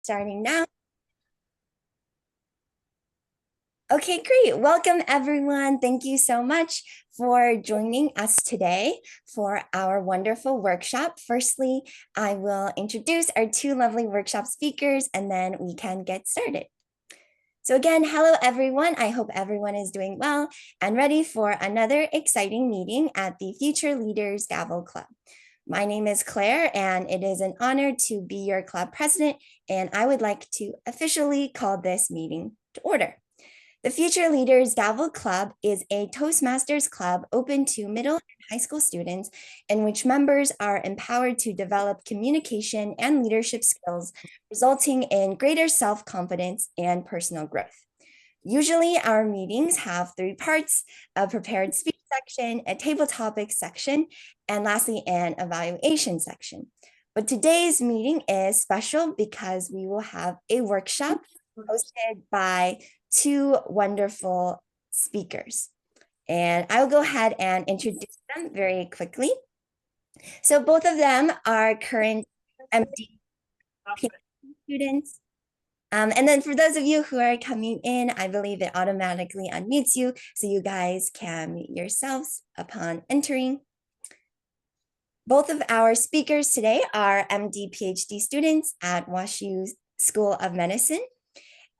Starting now. Okay, great. Welcome, everyone. Thank you so much for joining us today for our wonderful workshop. Firstly, I will introduce our two lovely workshop speakers, and then we can get started. So again, hello, everyone. I hope everyone is doing well and ready for another exciting meeting at the Future Leaders Gavel Club. My name is Claire, and it is an honor to be your club president, and I would like to officially call this meeting to order. The Future Leaders Gavel Club is a Toastmasters club open to middle and high school students, in which members are empowered to develop communication and leadership skills, resulting in greater self-confidence and personal growth. Usually, our meetings have three parts: a prepared speech section, a table topics section, and lastly, an evaluation section. But today's meeting is special because we will have a workshop hosted by two wonderful speakers. And I will go ahead and introduce them very quickly. So both of them are current MD students. And then for those of you who are coming in, I believe it automatically unmutes you, so you guys can mute yourselves upon entering. Both of our speakers today are MD PhD students at WashU School of Medicine.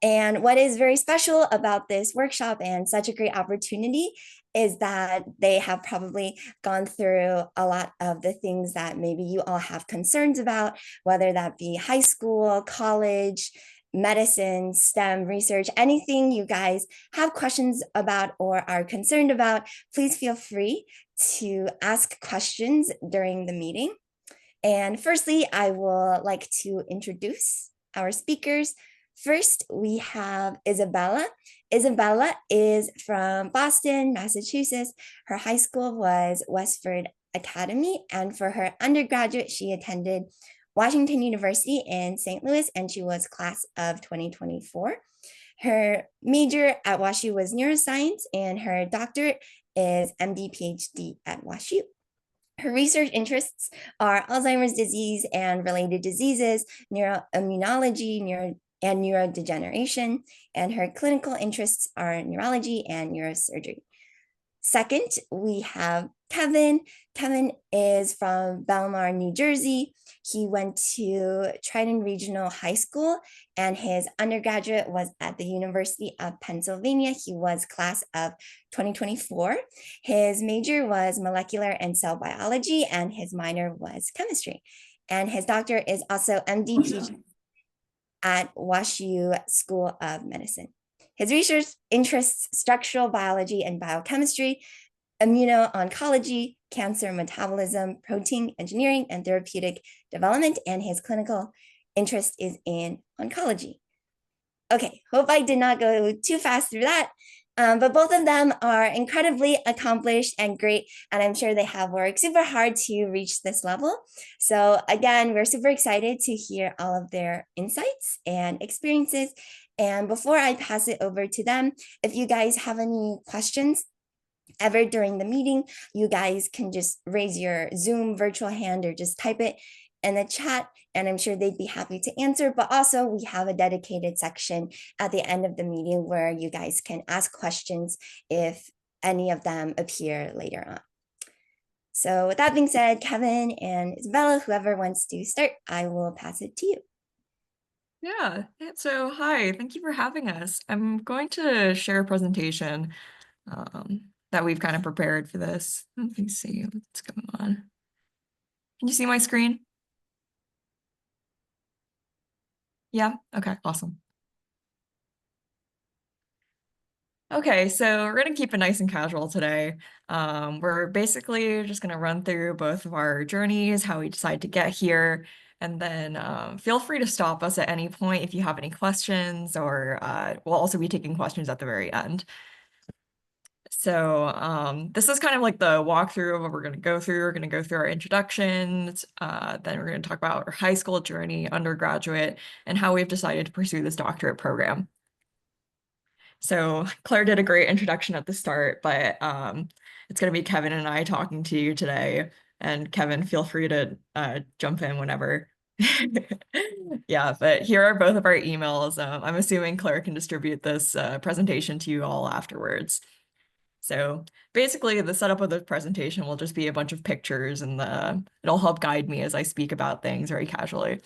And what is very special about this workshop and such a great opportunity is that they have probably gone through a lot of the things that maybe you all have concerns about, whether that be high school, college, medicine, STEM research, anything you guys have questions about or are concerned about, please feel free to ask questions during the meeting. And firstly, I will like to introduce our speakers. First, we have Isabella. Isabella is from Boston, Massachusetts. Her high school was Westford Academy, and for her undergraduate, she attended Washington University in St. Louis, and she was class of 2024. Her major at WashU was neuroscience, and her doctorate is MD PhD at WashU. Her research interests are Alzheimer's disease and related diseases, neuroimmunology, and neurodegeneration, and her clinical interests are neurology and neurosurgery. Second, we have Kevin. Kevin is from Belmar, New Jersey. He went to Triton Regional High School, and his undergraduate was at the University of Pennsylvania. He was class of 2024. His major was molecular and cell biology, and his minor was chemistry. And his doctor is also MD at WashU School of Medicine. His research interests structural biology and biochemistry, immuno-oncology, cancer metabolism, protein engineering, and therapeutic development, and his clinical interest is in oncology. Okay, hope I did not go too fast through that, but both of them are incredibly accomplished and great, and I'm sure they have worked super hard to reach this level. So again, we're super excited to hear all of their insights and experiences. And before I pass it over to them, if you guys have any questions ever during the meeting, you guys can just raise your Zoom virtual hand or just type it in the chat, and I'm sure they'd be happy to answer. But also, we have a dedicated section at the end of the meeting where you guys can ask questions if any of them appear later on. So with that being said, Kevin and Isabella, whoever wants to start, I will pass it to you. Yeah, so hi, thank you for having us. I'm going to share a presentation that we've kind of prepared for this. Let me see what's going on. Can you see my screen? Yeah, okay, awesome. Okay, so we're going to keep it nice and casual today. We're basically just going to run through both of our journeys, how we decided to get here, and then feel free to stop us at any point if you have any questions, or we'll also be taking questions at the very end. So this is kind of like the walkthrough of what we're going to go through. We're going to go through our introductions, then we're going to talk about our high school journey, undergraduate, and how we've decided to pursue this doctorate program. So Claire did a great introduction at the start, but it's going to be Kevin and I talking to you today. And Kevin, feel free to jump in whenever. Yeah, but here are both of our emails. I'm assuming Claire can distribute this presentation to you all afterwards. So basically, the setup of the presentation will just be a bunch of pictures, and it'll help guide me as I speak about things very casually.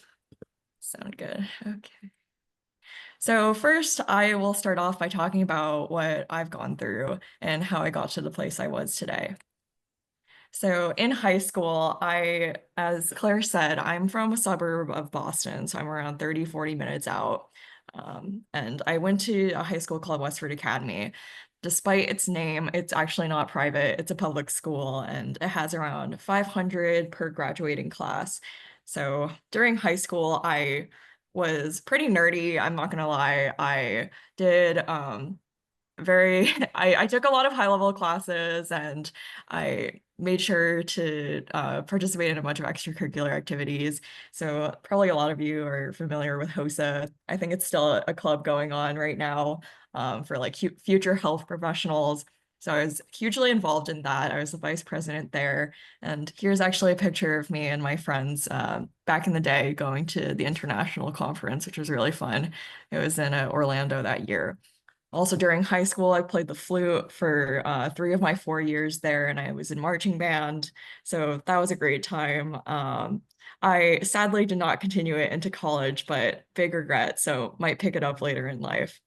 Sound good? Okay. So first, I will start off by talking about what I've gone through and how I got to the place I was today. So in high school, as Claire said, I'm from a suburb of Boston, so I'm around 30, 40 minutes out. And I went to a high school called Westford Academy. Despite its name, it's actually not private. It's a public school, and it has around 500 per graduating class. So during high school, I was pretty nerdy. I'm not gonna lie. I did very I took a lot of high level classes, and I made sure to participate in a bunch of extracurricular activities. So probably a lot of you are familiar with HOSA. I think it's still a club going on right now for like future health professionals. So I was hugely involved in that. I was the vice president there. And here's actually a picture of me and my friends back in the day going to the international conference, which was really fun. It was in Orlando that year. Also, during high school, I played the flute for 3 of my 4 years there, and I was in marching band. So that was a great time. I sadly did not continue it into college, but big regret, so might pick it up later in life.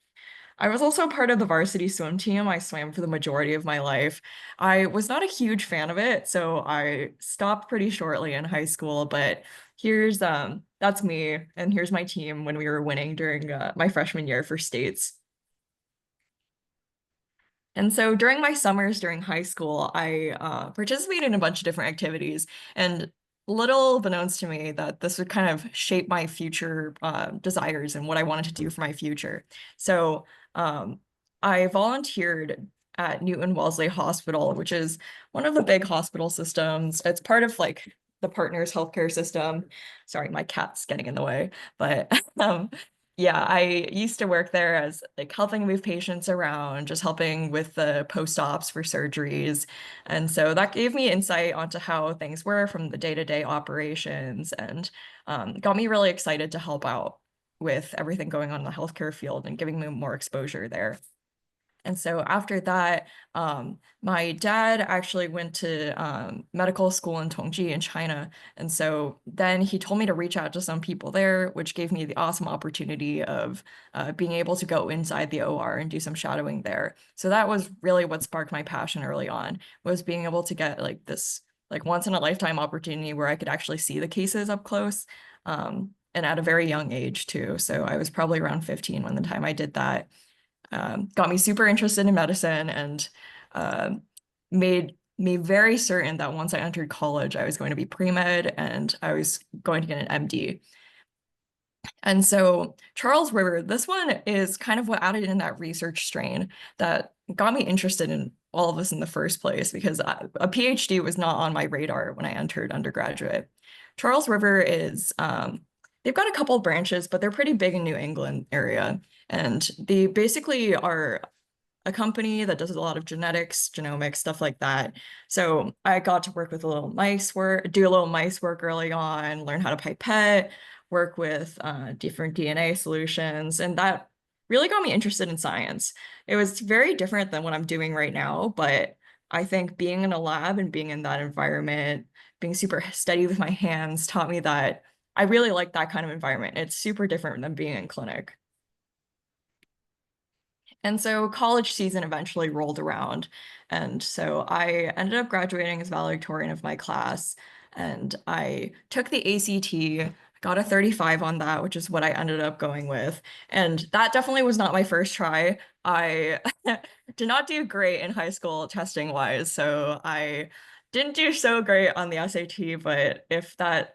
I was also part of the varsity swim team. I swam for the majority of my life. I was not a huge fan of it, so I stopped pretty shortly in high school, but that's me, and here's my team when we were winning during my freshman year for states. And so during my summers during high school, I participated in a bunch of different activities, and little beknownst to me that this would kind of shape my future desires and what I wanted to do for my future. So um, I volunteered at Newton Wellesley Hospital, which is one of the big hospital systems. It's part of like the Partners healthcare system. Sorry, my cat's getting in the way, but yeah, I used to work there as like helping move patients around, just helping with the post-ops for surgeries. And so that gave me insight onto how things were from the day-to-day operations, and got me really excited to help out with everything going on in the healthcare field and giving me more exposure there. And so after that, my dad actually went to medical school in Tongji in China. And so then he told me to reach out to some people there, which gave me the awesome opportunity of being able to go inside the OR and do some shadowing there. So that was really what sparked my passion early on, was being able to get like this like once in a lifetime opportunity where I could actually see the cases up close. And at a very young age too. So I was probably around 15 when the time I did that. Got me super interested in medicine, and made me very certain that once I entered college, I was going to be pre-med and I was going to get an MD. And so Charles River, this one is kind of what added in that research strain that got me interested in all of this in the first place, because a PhD was not on my radar when I entered undergraduate. Charles River they've got a couple of branches, but they're pretty big in New England area. And they basically are a company that does a lot of genetics, genomics, stuff like that. So I got to work with a little mice work, do a little mice work early on, learn how to pipette, work with different DNA solutions, and that really got me interested in science. It was very different than what I'm doing right now, but I think being in a lab and being in that environment, being super steady with my hands taught me that I really like that kind of environment. It's super different than being in clinic. And so college season eventually rolled around. And so I ended up graduating as valedictorian of my class. And I took the ACT, got a 35 on that, which is what I ended up going with. And that definitely was not my first try. I did not do great in high school testing wise. So I didn't do so great on the SAT, but if that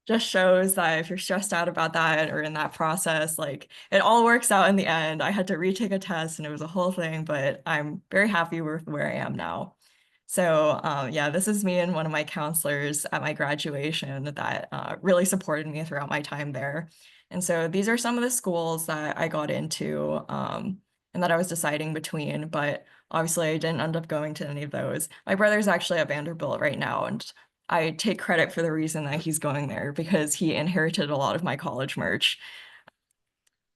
just shows that if you're stressed out about that or in that process, like it all works out in the end. I had to retake a test and it was a whole thing, but I'm very happy with where I am now. So yeah, this is me and one of my counselors at my graduation that really supported me throughout my time there. And so these are some of the schools that I got into and that I was deciding between, but obviously I didn't end up going to any of those. My brother's actually at Vanderbilt right now, and I take credit for the reason that he's going there because he inherited a lot of my college merch.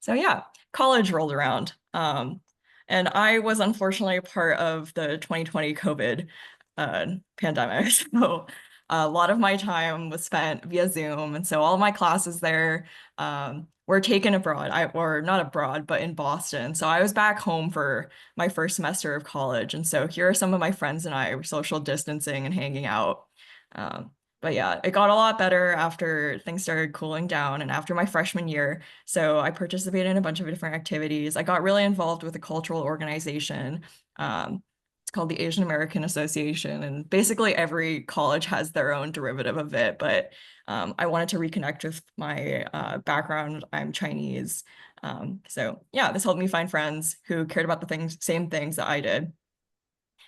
So yeah, college rolled around. And I was unfortunately a part of the 2020 COVID pandemic. So a lot of my time was spent via Zoom. And so all my classes there were taken abroad, or not abroad, but in Boston. So I was back home for my first semester of college. And so here are some of my friends and I were social distancing and hanging out. Um, but yeah, it got a lot better after things started cooling down and after my freshman year. So I participated in a bunch of different activities. I got really involved with a cultural organization. It's called the Asian American Association, and basically every college has their own derivative of it. But I wanted to reconnect with my background. I'm Chinese. So yeah, this helped me find friends who cared about the same things that I did.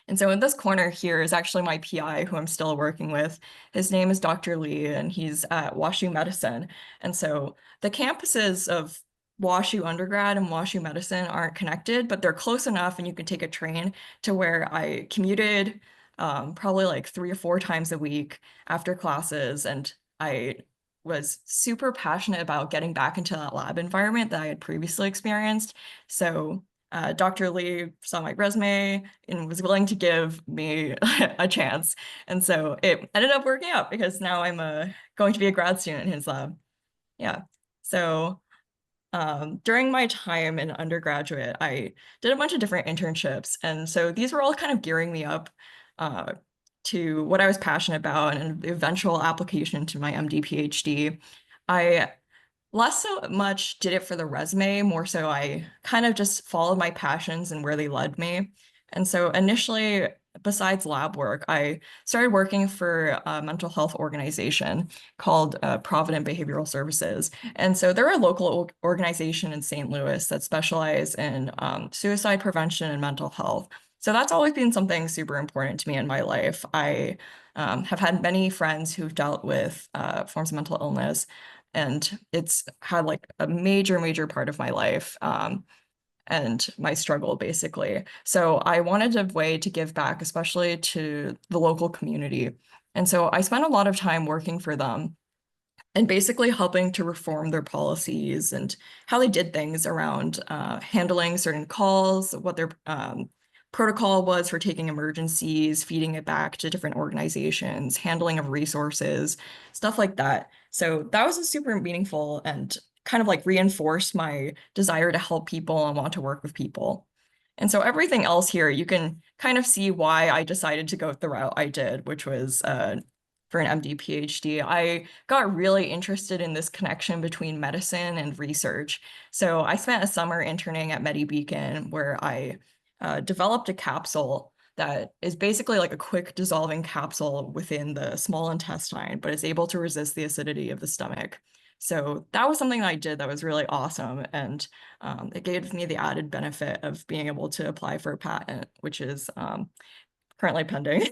And so in this corner here is actually my PI who I'm still working with. His name is Dr. Lee, and he's at WashU Medicine. And so the campuses of WashU undergrad and WashU Medicine aren't connected, but they're close enough and you can take a train to where I commuted probably like 3 or 4 times a week after classes. And I was super passionate about getting back into that lab environment that I had previously experienced. So Dr. Lee saw my resume and was willing to give me a chance. And so it ended up working out because now I'm going to be a grad student in his lab. Yeah. So during my time in undergraduate, I did a bunch of different internships. And so these were all kind of gearing me up uh, to what I was passionate about and the eventual application to my MD PhD. I less so much did it for the resume, more so I kind of just followed my passions and where they led me. And so initially, besides lab work, I started working for a mental health organization called Provident Behavioral Services. And so they're a local organization in St. Louis that specialize in suicide prevention and mental health. So that's always been something super important to me in my life. I have had many friends who've dealt with forms of mental illness, and it's had like a major part of my life and my struggle basically. So I wanted a way to give back, especially to the local community. And so I spent a lot of time working for them and basically helping to reform their policies and how they did things around handling certain calls, what their protocol was for taking emergencies, feeding it back to different organizations, handling of resources, stuff like that. So that was a super meaningful and kind of like reinforced my desire to help people and want to work with people. And so everything else here, you can kind of see why I decided to go the route I did, which was for an MD PhD. I got really interested in this connection between medicine and research. So I spent a summer interning at MediBeacon where I developed a capsule that is basically like a quick dissolving capsule within the small intestine, but is able to resist the acidity of the stomach. So that was something that I did that was really awesome. And it gave me the added benefit of being able to apply for a patent, which is currently pending.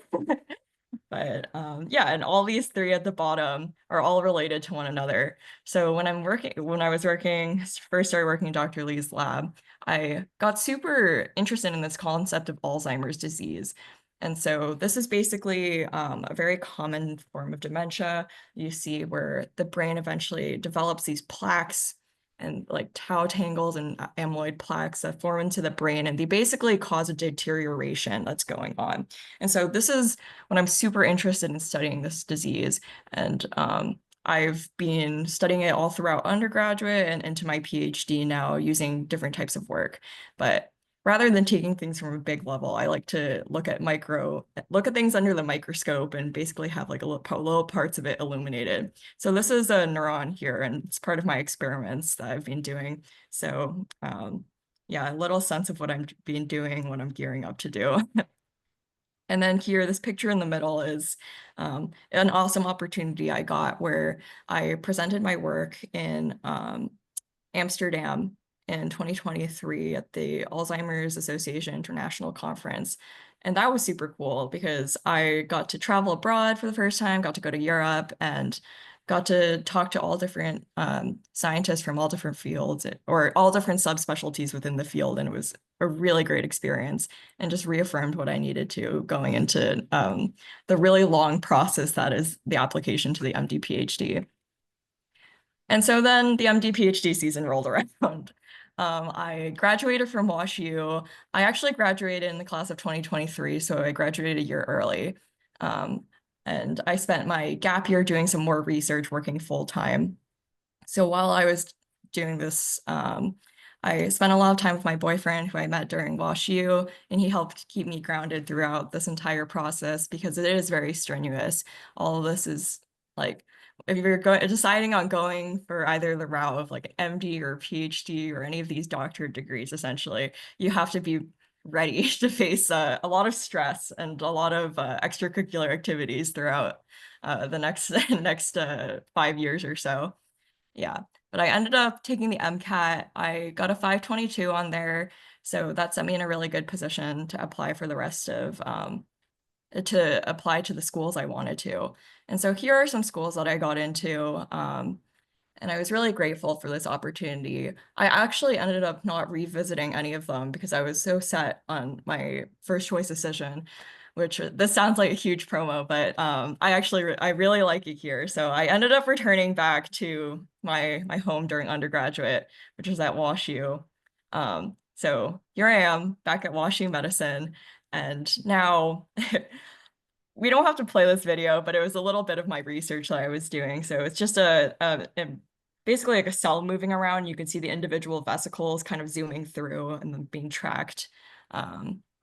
But yeah, and all these three at the bottom are all related to one another. So when I was working, first started working in Dr. Lee's lab, I got super interested in this concept of Alzheimer's disease. And so this is basically a very common form of dementia. You see where the brain eventually develops these plaques and like tau tangles and amyloid plaques that form into the brain, and they basically cause a deterioration that's going on. And so this is when I'm super interested in studying this disease. And I've been studying it all throughout undergraduate and into my PhD now using different types of work. But rather than taking things from a big level, I like to look at things under the microscope and basically have like little parts of it illuminated. So this is a neuron here, and it's part of my experiments that I've been doing. So yeah, a little sense of what I'm been doing, what I'm gearing up to do. And then here, this picture in the middle is an awesome opportunity I got where I presented my work in Amsterdam in 2023 at the Alzheimer's Association International Conference. And that was super cool because I got to travel abroad for the first time, got to go to Europe, and got to talk to all different scientists from all different fields or all different subspecialties within the field. And it was a really great experience and just reaffirmed what I needed to going into the really long process that is the application to the MD PhD. And so then the MD PhD season rolled around. I graduated from WashU. I actually graduated in the class of 2023, so I graduated a year early. Um, and I spent my gap year doing some more research, working full time. So while I was doing this, I spent a lot of time with my boyfriend who I met during WashU, and he helped keep me grounded throughout this entire process because it is very strenuous. All of this is like, if you're deciding on going for either the route of like an MD or PhD or any of these doctorate degrees, essentially, you have to be ready to face a lot of stress and a lot of extracurricular activities throughout the next 5 years or so. Yeah, but I ended up taking the MCAT. I got a 522 on there, so that set me in a really good position to apply for the rest of to apply to the schools I wanted to. And so here are some schools that I got into. And I was really grateful for this opportunity. I actually ended up not revisiting any of them because I was so set on my first choice decision, which this sounds like a huge promo, but I really like it here. So I ended up returning back to my home during undergraduate, which was at WashU. So here I am back at WashU Medicine, and now we don't have to play this video, but it was a little bit of my research that I was doing. So it's just basically like a cell moving around. You can see the individual vesicles kind of zooming through and then being tracked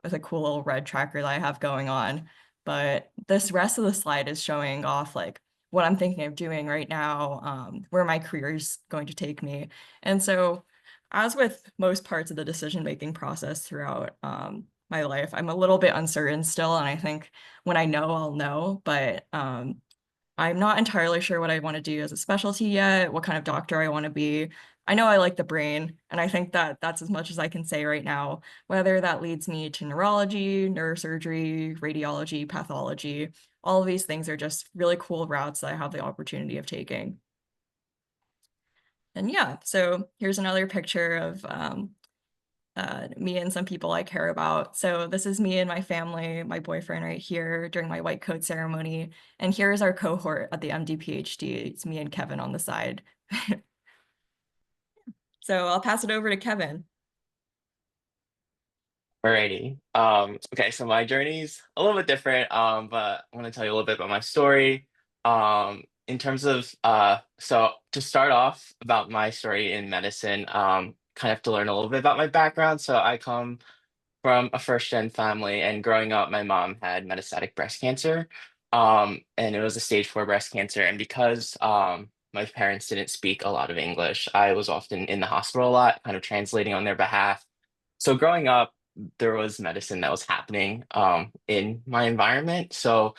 with a cool little red tracker that I have going on. But this rest of the slide is showing off like what I'm thinking of doing right now, where my career is going to take me. And so as with most parts of the decision-making process throughout my life, I'm a little bit uncertain still. And I think when I know, I'll know. But I'm not entirely sure what I want to do as a specialty yet, what kind of doctor I want to be. I know I like the brain, and I think that that's as much as I can say right now. Whether that leads me to neurology, neurosurgery, radiology, pathology, all of these things are just really cool routes that I have the opportunity of taking. And yeah, so here's another picture of me and some people I care about. So this is me and my family, my boyfriend right here during my white coat ceremony. And here's our cohort at the MD PhD. It's me and Kevin on the side. So I'll pass it over to Kevin. Alrighty. Okay, so my journey's a little bit different, but I want to tell you a little bit about my story. In terms of so to start off about my story in medicine, kind of to learn a little bit about my background. So I come from a first gen family, and growing up, my mom had metastatic breast cancer. And it was a stage 4 breast cancer. And because my parents didn't speak a lot of English, I was often in the hospital a lot, kind of translating on their behalf. So growing up, there was medicine that was happening in my environment. So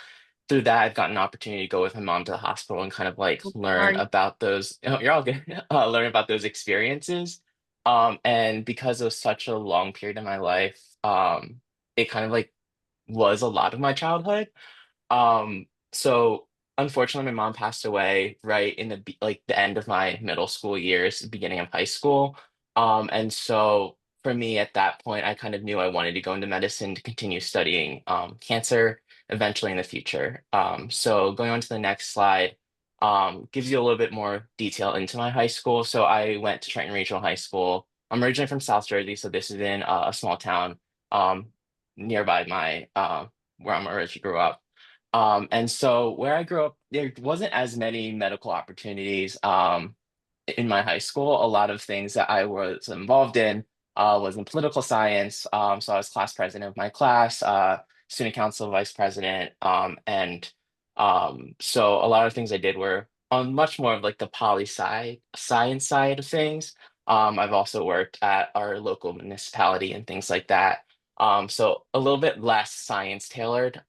through that, I've gotten an opportunity to go with my mom to the hospital and kind of like learn Sorry. about those. Oh, you're all good. Learn about those experiences. And because it was such a long period in my life, it kind of like was a lot of my childhood. So unfortunately, my mom passed away right in like the end of my middle school years, beginning of high school. And so for me at that point, I kind of knew I wanted to go into medicine to continue studying cancer eventually in the future. So going on to the next slide, gives you a little bit more detail into my high school. So I went to Trenton Regional High School. I'm originally from South Jersey, so this is in a small town um, nearby my where I'm originally grew up. And so where I grew up, there wasn't as many medical opportunities in my high school. A lot of things that I was involved in was in political science. So I was class president of my class, student council vice president, and so a lot of things I did were on much more of like the poli sci science side of things. I've also worked at our local municipality and things like that. So a little bit less science tailored.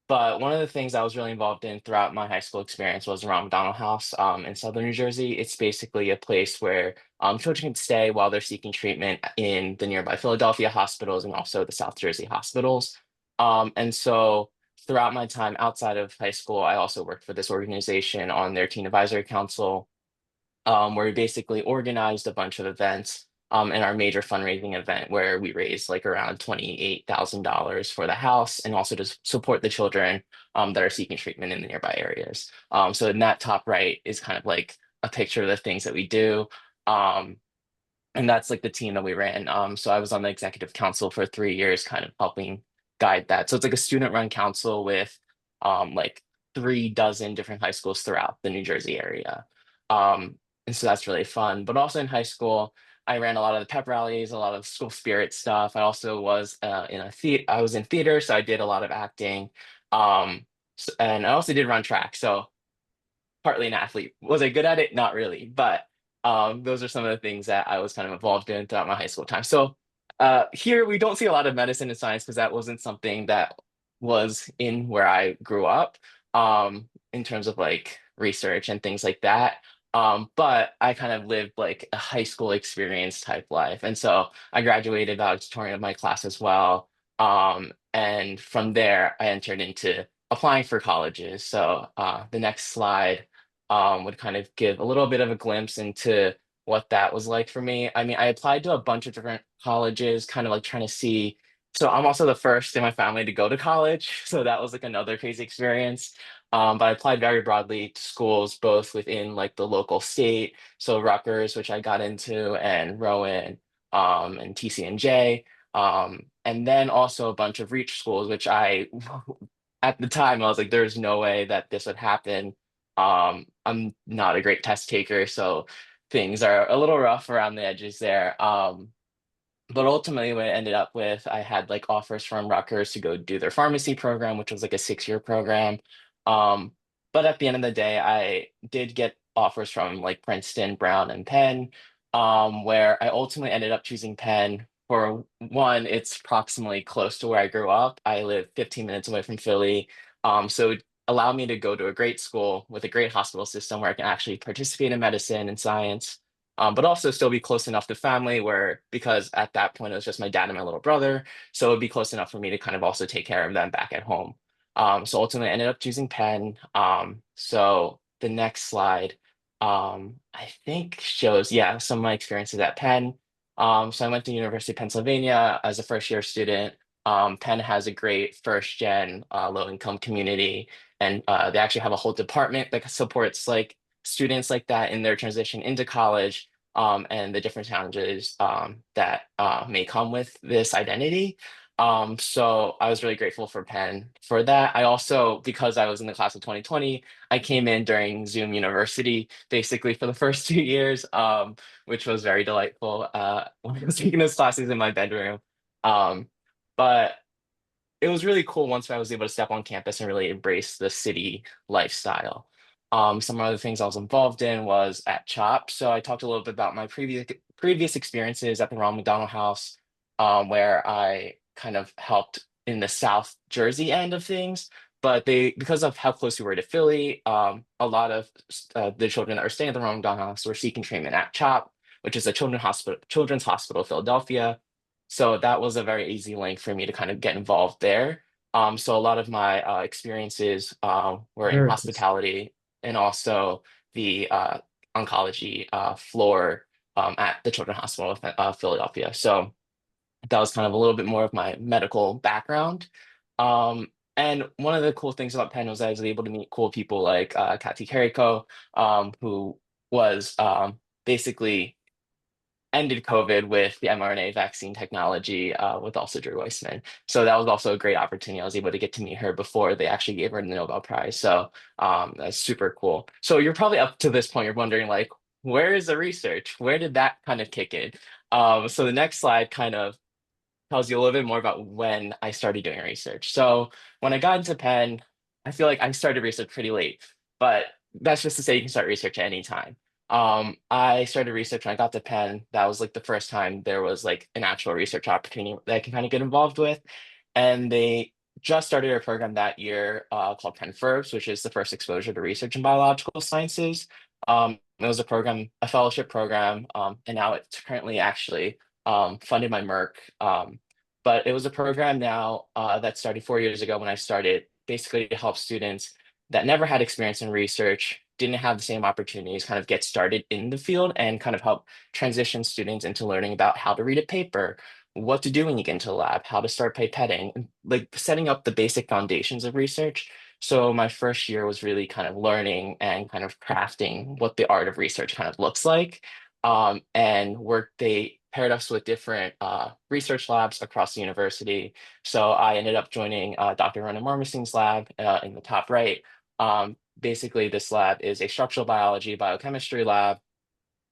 But one of the things I was really involved in throughout my high school experience was around McDonald House in Southern New Jersey. It's basically a place where children can stay while they're seeking treatment in the nearby Philadelphia hospitals and also the South Jersey hospitals. And so throughout my time outside of high school, I also worked for this organization on their teen advisory council, where we basically organized a bunch of events. In our major fundraising event, where we raised like around $28,000 for the house, and also to support the children that are seeking treatment in the nearby areas. So in that top right is kind of like a picture of the things that we do. Um, and that's like the team that we ran. So I was on the executive council for 3 years, kind of helping guide that. So it's like a student-run council with like 3 dozen different high schools throughout the New Jersey area. And so that's really fun. But also in high school, I ran a lot of the pep rallies, a lot of school spirit stuff. I also was I was in theater, so I did a lot of acting. And I also did run track. So partly an athlete. Was I good at it? Not really, but those are some of the things that I was kind of involved in throughout my high school time. So here we don't see a lot of medicine and science because that wasn't something that was in where I grew up in terms of like research and things like that. But I kind of lived like a high school experience type life. And so I graduated valedictorian of my class as well. And from there, I entered into applying for colleges. So the next slide would kind of give a little bit of a glimpse into what that was like for me. I mean, I applied to a bunch of different colleges, kind of like trying to see. So I'm also the first in my family to go to college. So that was like another crazy experience. But I applied very broadly to schools, both within like the local state. So Rutgers, which I got into, and Rowan, and TCNJ. And then also a bunch of reach schools, which at the time, I was like, there's no way that this would happen. I'm not a great test taker, so things are a little rough around the edges there. But ultimately, what I ended up with, I had like offers from Rutgers to go do their pharmacy program, which was like a 6 year program. Um, but at the end of the day, I did get offers from like Princeton, Brown, and Penn, where I ultimately ended up choosing Penn. For one, it's proximately close to where I grew up. I live 15 minutes away from Philly. So it allowed me to go to a great school with a great hospital system where I can actually participate in medicine and science, but also still be close enough to family where, because at that point it was just my dad and my little brother, so it'd be close enough for me to kind of also take care of them back at home. So ultimately I ended up choosing Penn. So the next slide, I think shows, yeah, some of my experiences at Penn. So I went to University of Pennsylvania as a first year student. Penn has a great first gen low income community, and they actually have a whole department that supports like students like that in their transition into college, and the different challenges that may come with this identity. So I was really grateful for Penn for that. I also, because I was in the class of 2020, I came in during Zoom University basically for the first 2 years, which was very delightful when I was taking those classes in my bedroom. Um, but it was really cool once I was able to step on campus and really embrace the city lifestyle. Some other things I was involved in was at CHOP. So I talked a little bit about my previous experiences at the Ronald McDonald House, where I kind of helped in the South Jersey end of things. But because of how close we were to Philly, a lot of the children that were staying at the Ronald McDonald House were seeking treatment at CHOP, which is a Children's Hospital Philadelphia. So that was a very easy link for me to kind of get involved there. So a lot of my experiences were in Emeritus. hospitality and also the oncology floor at the Children's Hospital of Philadelphia. So that was kind of a little bit more of my medical background. Um, and one of the cool things about Penn was I was able to meet cool people like Kathy Carrico, who was basically ended COVID with the mRNA vaccine technology with also Drew Weissman. So that was also a great opportunity. I was able to get to meet her before they actually gave her the Nobel Prize. So that's super cool. So you're probably up to this point, you're wondering like, where is the research? Where did that kind of kick in? So the next slide kind of tells you a little bit more about when I started doing research. So when I got into Penn, I feel like I started research pretty late, but that's just to say you can start research at any time. I started research when I got to Penn. That was like the first time there was like an actual research opportunity that I can kind of get involved with. And they just started a program that year called Penn FIRBS, which is the first exposure to research in biological sciences. It was a program, a fellowship program, and now it's currently actually funded by Merck. But it was a program now that started 4 years ago when I started basically to help students that never had experience in research, didn't have the same opportunities, kind of get started in the field and kind of help transition students into learning about how to read a paper, what to do when you get into the lab, how to start pipetting, and, like setting up the basic foundations of research. So my first year was really kind of learning and kind of crafting what the art of research kind of looks like. And work they paired us with different research labs across the university. So I ended up joining Dr. Ronan Marmosing's lab in the top right. Basically, this lab is a structural biology, biochemistry lab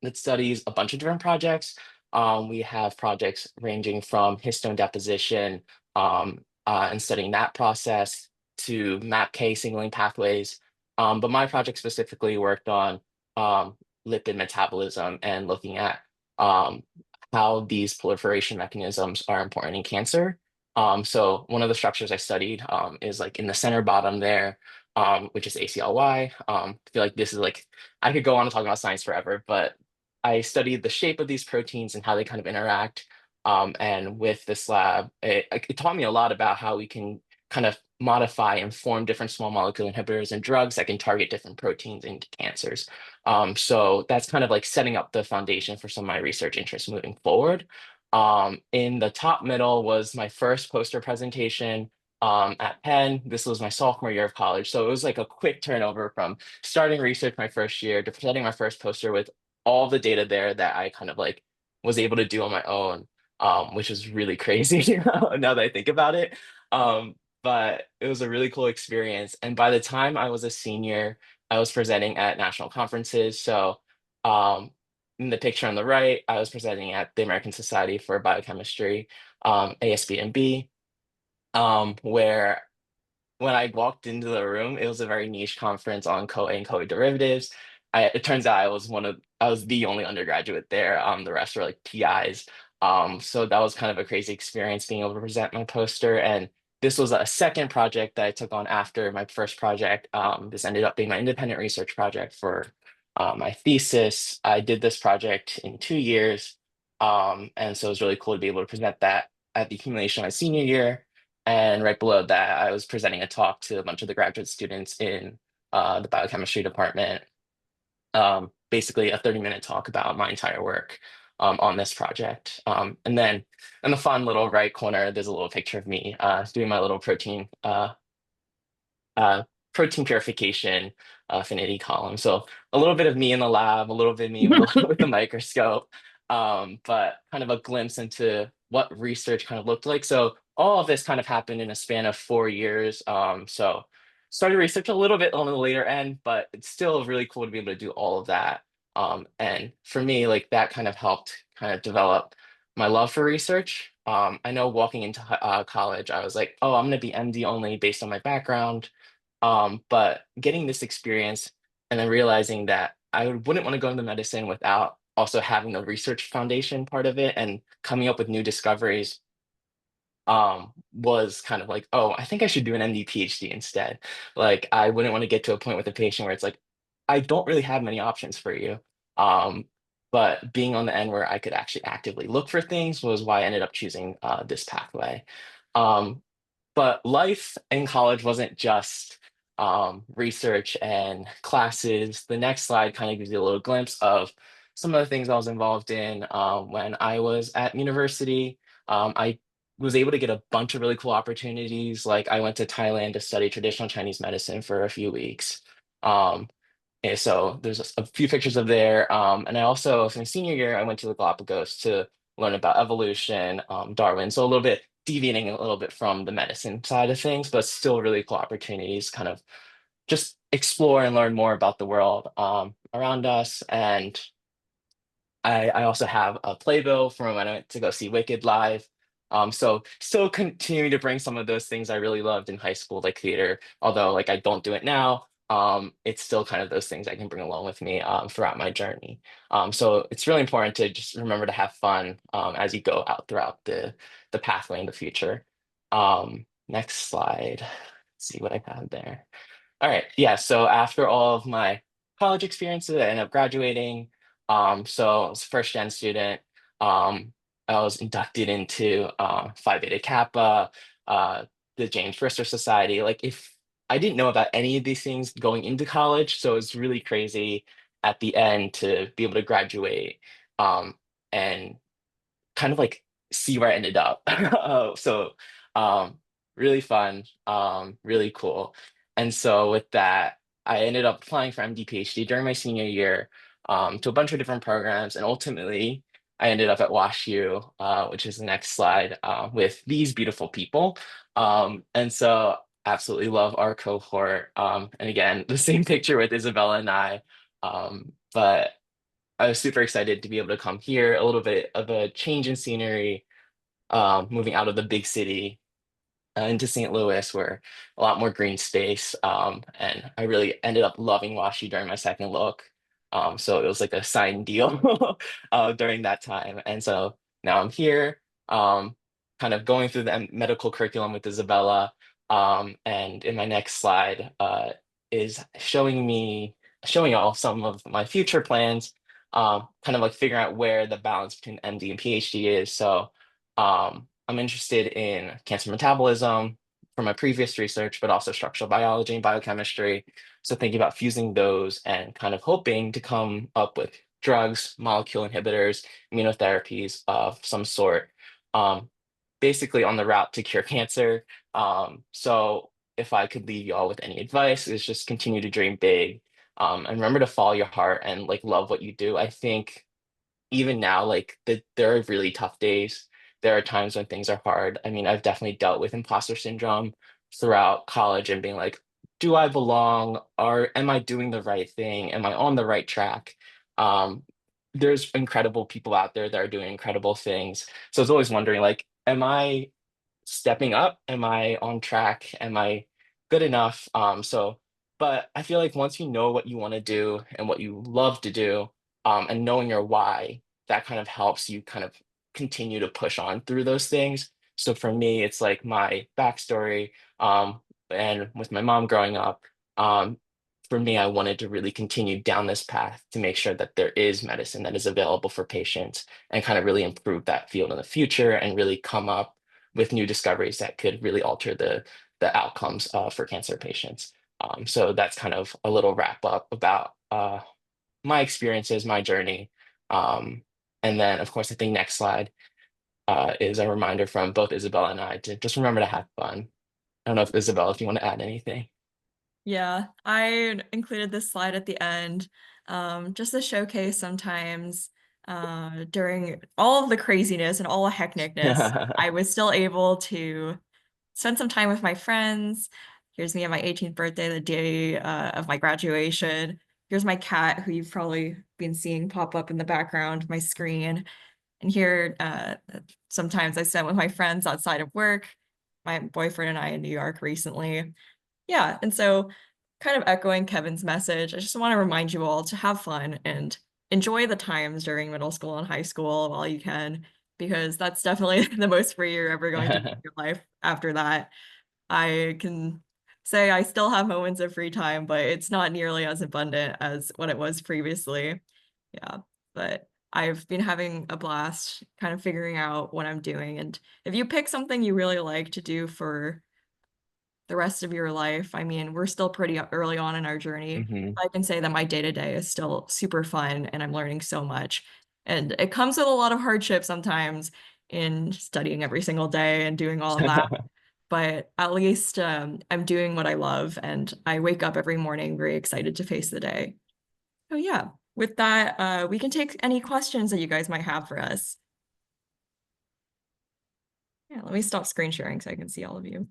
that studies a bunch of different projects. We have projects ranging from histone deposition and studying that process to MAPK signaling pathways. But my project specifically worked on lipid metabolism and looking at um, how these proliferation mechanisms are important in cancer. So one of the structures I studied is like in the center bottom there, which is ACLY. I feel like this is like I could go on and talk about science forever, but I studied the shape of these proteins and how they kind of interact. And with this lab, it taught me a lot about how we can kind of modify and form different small molecule inhibitors and drugs that can target different proteins into cancers. So that's kind of like setting up the foundation for some of my research interests moving forward. In the top middle was my first poster presentation at Penn. This was my sophomore year of college. So it was like a quick turnover from starting research my first year to presenting my first poster with all the data there that I kind of like was able to do on my own, which is really crazy now that I think about it. But it was a really cool experience. And by the time I was a senior, I was presenting at national conferences. So um, in the picture on the right, I was presenting at the American Society for Biochemistry, ASBMB, where when I walked into the room, it was a very niche conference on CoA and CoA derivatives. It turns out I was the only undergraduate there. The rest were like PIs. So that was kind of a crazy experience being able to present my poster. And this was a second project that I took on after my first project. This ended up being my independent research project for my thesis. I did this project in 2 years. And so it was really cool to be able to present that at the accumulation of my senior year. And right below that, I was presenting a talk to a bunch of the graduate students in the biochemistry department. Basically, a 30-minute talk about my entire work on this project. And then in the fun little right corner, there's a little picture of me doing my little uh, protein purification affinity column. So a little bit of me in the lab, a little bit of me with the microscope, but kind of a glimpse into what research kind of looked like. So all of this kind of happened in a span of 4 years. So started research a little bit on the later end, but it's still really cool to be able to do all of that. And for me, like that kind of helped kind of develop my love for research. I know walking into college, I was like, oh, I'm going to be MD only based on my background. But getting this experience and then realizing that I wouldn't want to go into medicine without also having the research foundation part of it and coming up with new discoveries was kind of like, oh, I think I should do an MD PhD instead. Like I wouldn't want to get to a point with a patient where it's like, I don't really have many options for you. Um, but being on the end where I could actually actively look for things was why I ended up choosing this pathway. Um, but life in college wasn't just research and classes. The next slide kind of gives you a little glimpse of some of the things I was involved in when I was at university. I was able to get a bunch of really cool opportunities. Like I went to Thailand to study traditional Chinese medicine for a few weeks. Um, and so there's a few pictures of there. And I also, in senior year, I went to the Galapagos to learn about evolution, Darwin. So a little bit deviating a little bit from the medicine side of things, but still really cool opportunities, kind of just explore and learn more about the world around us. And I also have a playbill from when I went to go see Wicked live. So still continuing to bring some of those things I really loved in high school, like theater, although like I don't do it now. It's still kind of those things I can bring along with me throughout my journey. So it's really important to just remember to have fun as you go out throughout the pathway in the future. Next slide. Let's see what I have there. All right. Yeah. So after all of my college experiences, I ended up graduating. So I was a first gen student. Um, I was inducted into Phi Beta Kappa, uh, the James Brister Society. Like if I didn't know about any of these things going into college, so it's really crazy at the end to be able to graduate and kind of like see where I ended up. So um, really fun, really cool. And so with that, I ended up applying for MD PhD during my senior year to a bunch of different programs, and ultimately I ended up at WashU, which is the next slide, with these beautiful people. And so absolutely love our cohort. And again, the same picture with Isabella and I. But I was super excited to be able to come here, a little bit of a change in scenery, moving out of the big city into St. Louis, where a lot more green space. And I really ended up loving WashU during my second look. So it was like a signed deal during that time. And so now I'm here, kind of going through the medical curriculum with Isabella. And in my next slide is showing y'all some of my future plans, kind of like figuring out where the balance between MD and PhD is. So I'm interested in cancer metabolism from my previous research, but also structural biology and biochemistry. So thinking about fusing those and kind of hoping to come up with drugs, molecule inhibitors, immunotherapies of some sort, um, basically on the route to cure cancer. So if I could leave y'all with any advice, is just continue to dream big, and remember to follow your heart and like love what you do. I think even now, like there are really tough days. There are times when things are hard. I mean, I've definitely dealt with imposter syndrome throughout college and being like, do I belong? Or am I doing the right thing? Am I on the right track? Um, there's incredible people out there that are doing incredible things. So I was always wondering, like, am I stepping up? Am I on track? Am I good enough? But I feel like once you know what you want to do and what you love to do, and knowing your why, that kind of helps you kind of continue to push on through those things. So for me, it's like my backstory, and with my mom growing up, um, for me, I wanted to really continue down this path to make sure that there is medicine that is available for patients and kind of really improve that field in the future and really come up with new discoveries that could really alter the outcomes for cancer patients. So that's kind of a little wrap up about my experiences, my journey. Um, and then, of course, I think next slide is a reminder from both Isabella and I to just remember to have fun. I don't know if Isabella, if you want to add anything. Yeah, I included this slide at the end, just to showcase sometimes during all of the craziness and all the hecticness, I was still able to spend some time with my friends. Here's me on my 18th birthday, the day of my graduation. Here's my cat, who you've probably been seeing pop up in the background, my screen. And here, sometimes I spent with my friends outside of work, my boyfriend and I in New York recently. Yeah, and so kind of echoing Kevin's message, I just want to remind you all to have fun and enjoy the times during middle school and high school while you can, because that's definitely the most free you're ever going to be in your life after that. I can say I still have moments of free time, but it's not nearly as abundant as what it was previously. Yeah, but I've been having a blast kind of figuring out what I'm doing. And if you pick something you really like to do for the rest of your life, I mean, we're still pretty early on in our journey. Hmm. I can say that my day-to-day is still super fun and I'm learning so much. And it comes with a lot of hardship sometimes in studying every single day and doing all of that. But at least I'm doing what I love and I wake up every morning very excited to face the day. So yeah, with that, we can take any questions that you guys might have for us. Yeah, let me stop screen sharing so I can see all of you.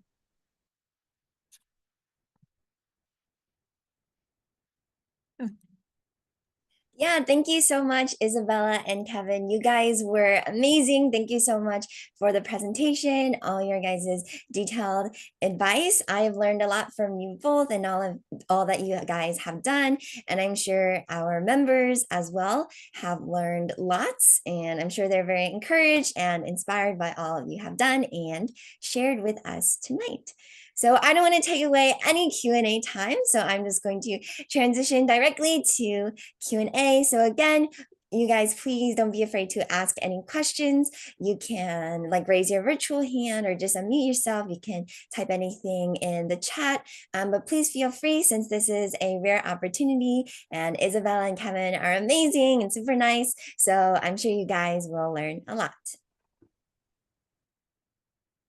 Yeah, thank you so much, Isabella and Kevin. You guys were amazing. Thank you so much for the presentation, all your guys' detailed advice. I have learned a lot from you both and all that you guys have done. And I'm sure our members as well have learned lots. And I'm sure they're very encouraged and inspired by all of you have done and shared with us tonight. So I don't want to take away any Q&A time. So I'm just going to transition directly to Q&A. So again, you guys, please don't be afraid to ask any questions. You can like raise your virtual hand or just unmute yourself. You can type anything in the chat, but please feel free since this is a rare opportunity and Isabella and Kevin are amazing and super nice. So I'm sure you guys will learn a lot.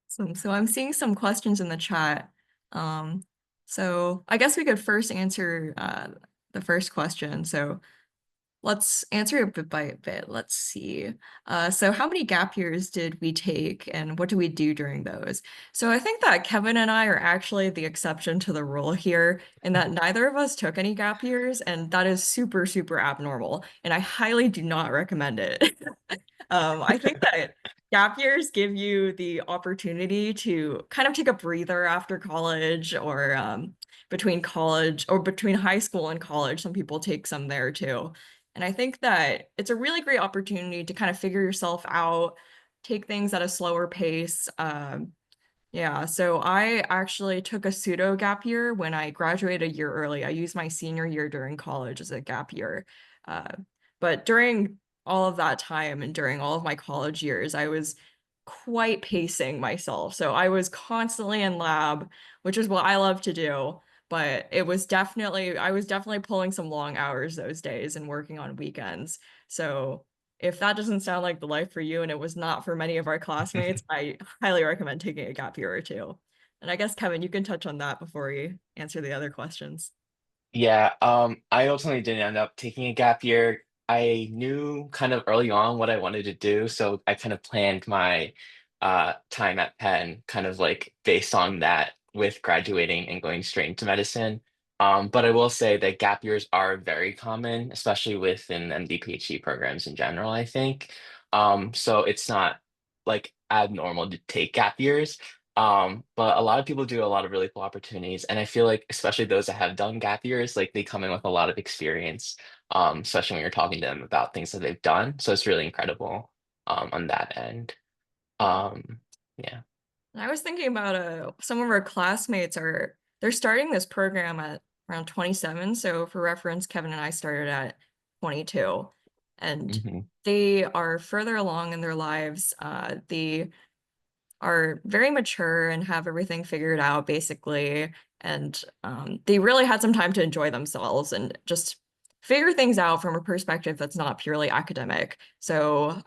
So I'm seeing some questions in the chat. So I guess we could first answer the first question. So let's answer it bit by bit. Let's see. So how many gap years did we take and what do we do during those? So I think that Kevin and I are actually the exception to the rule here in that neither of us took any gap years, and that is super, super abnormal. And I highly do not recommend it. I think that gap years give you the opportunity to kind of take a breather after college or between college or between high school and college. Some people take some there too. And I think that it's a really great opportunity to kind of figure yourself out, take things at a slower pace. Yeah, so I actually took a pseudo gap year when I graduated a year early. I used my senior year during college as a gap year. Uh, but during all of that time and during all of my college years, I was quite pacing myself. So I was constantly in lab, which is what I love to do. But I was definitely pulling some long hours those days and working on weekends. So if that doesn't sound like the life for you and it was not for many of our classmates, I highly recommend taking a gap year or two. And I guess, Kevin, you can touch on that before we answer the other questions. Yeah, I ultimately didn't end up taking a gap year. I knew kind of early on what I wanted to do, so I kind of planned my time at Penn kind of like based on that with graduating and going straight into medicine. But I will say that gap years are very common, especially within MD PhD programs in general, I think. So it's not like abnormal to take gap years. But a lot of people do a lot of really cool opportunities, and I feel like especially those that have done gap years, like they come in with a lot of experience, especially when you're talking to them about things that they've done. So it's really incredible, on that end. Um, yeah. And I was thinking about some of our classmates they're starting this program at around 27. So for reference, Kevin and I started at 22. And Hmm. they are further along in their lives. They are very mature and have everything figured out basically. And they really had some time to enjoy themselves and just figure things out from a perspective that's not purely academic. So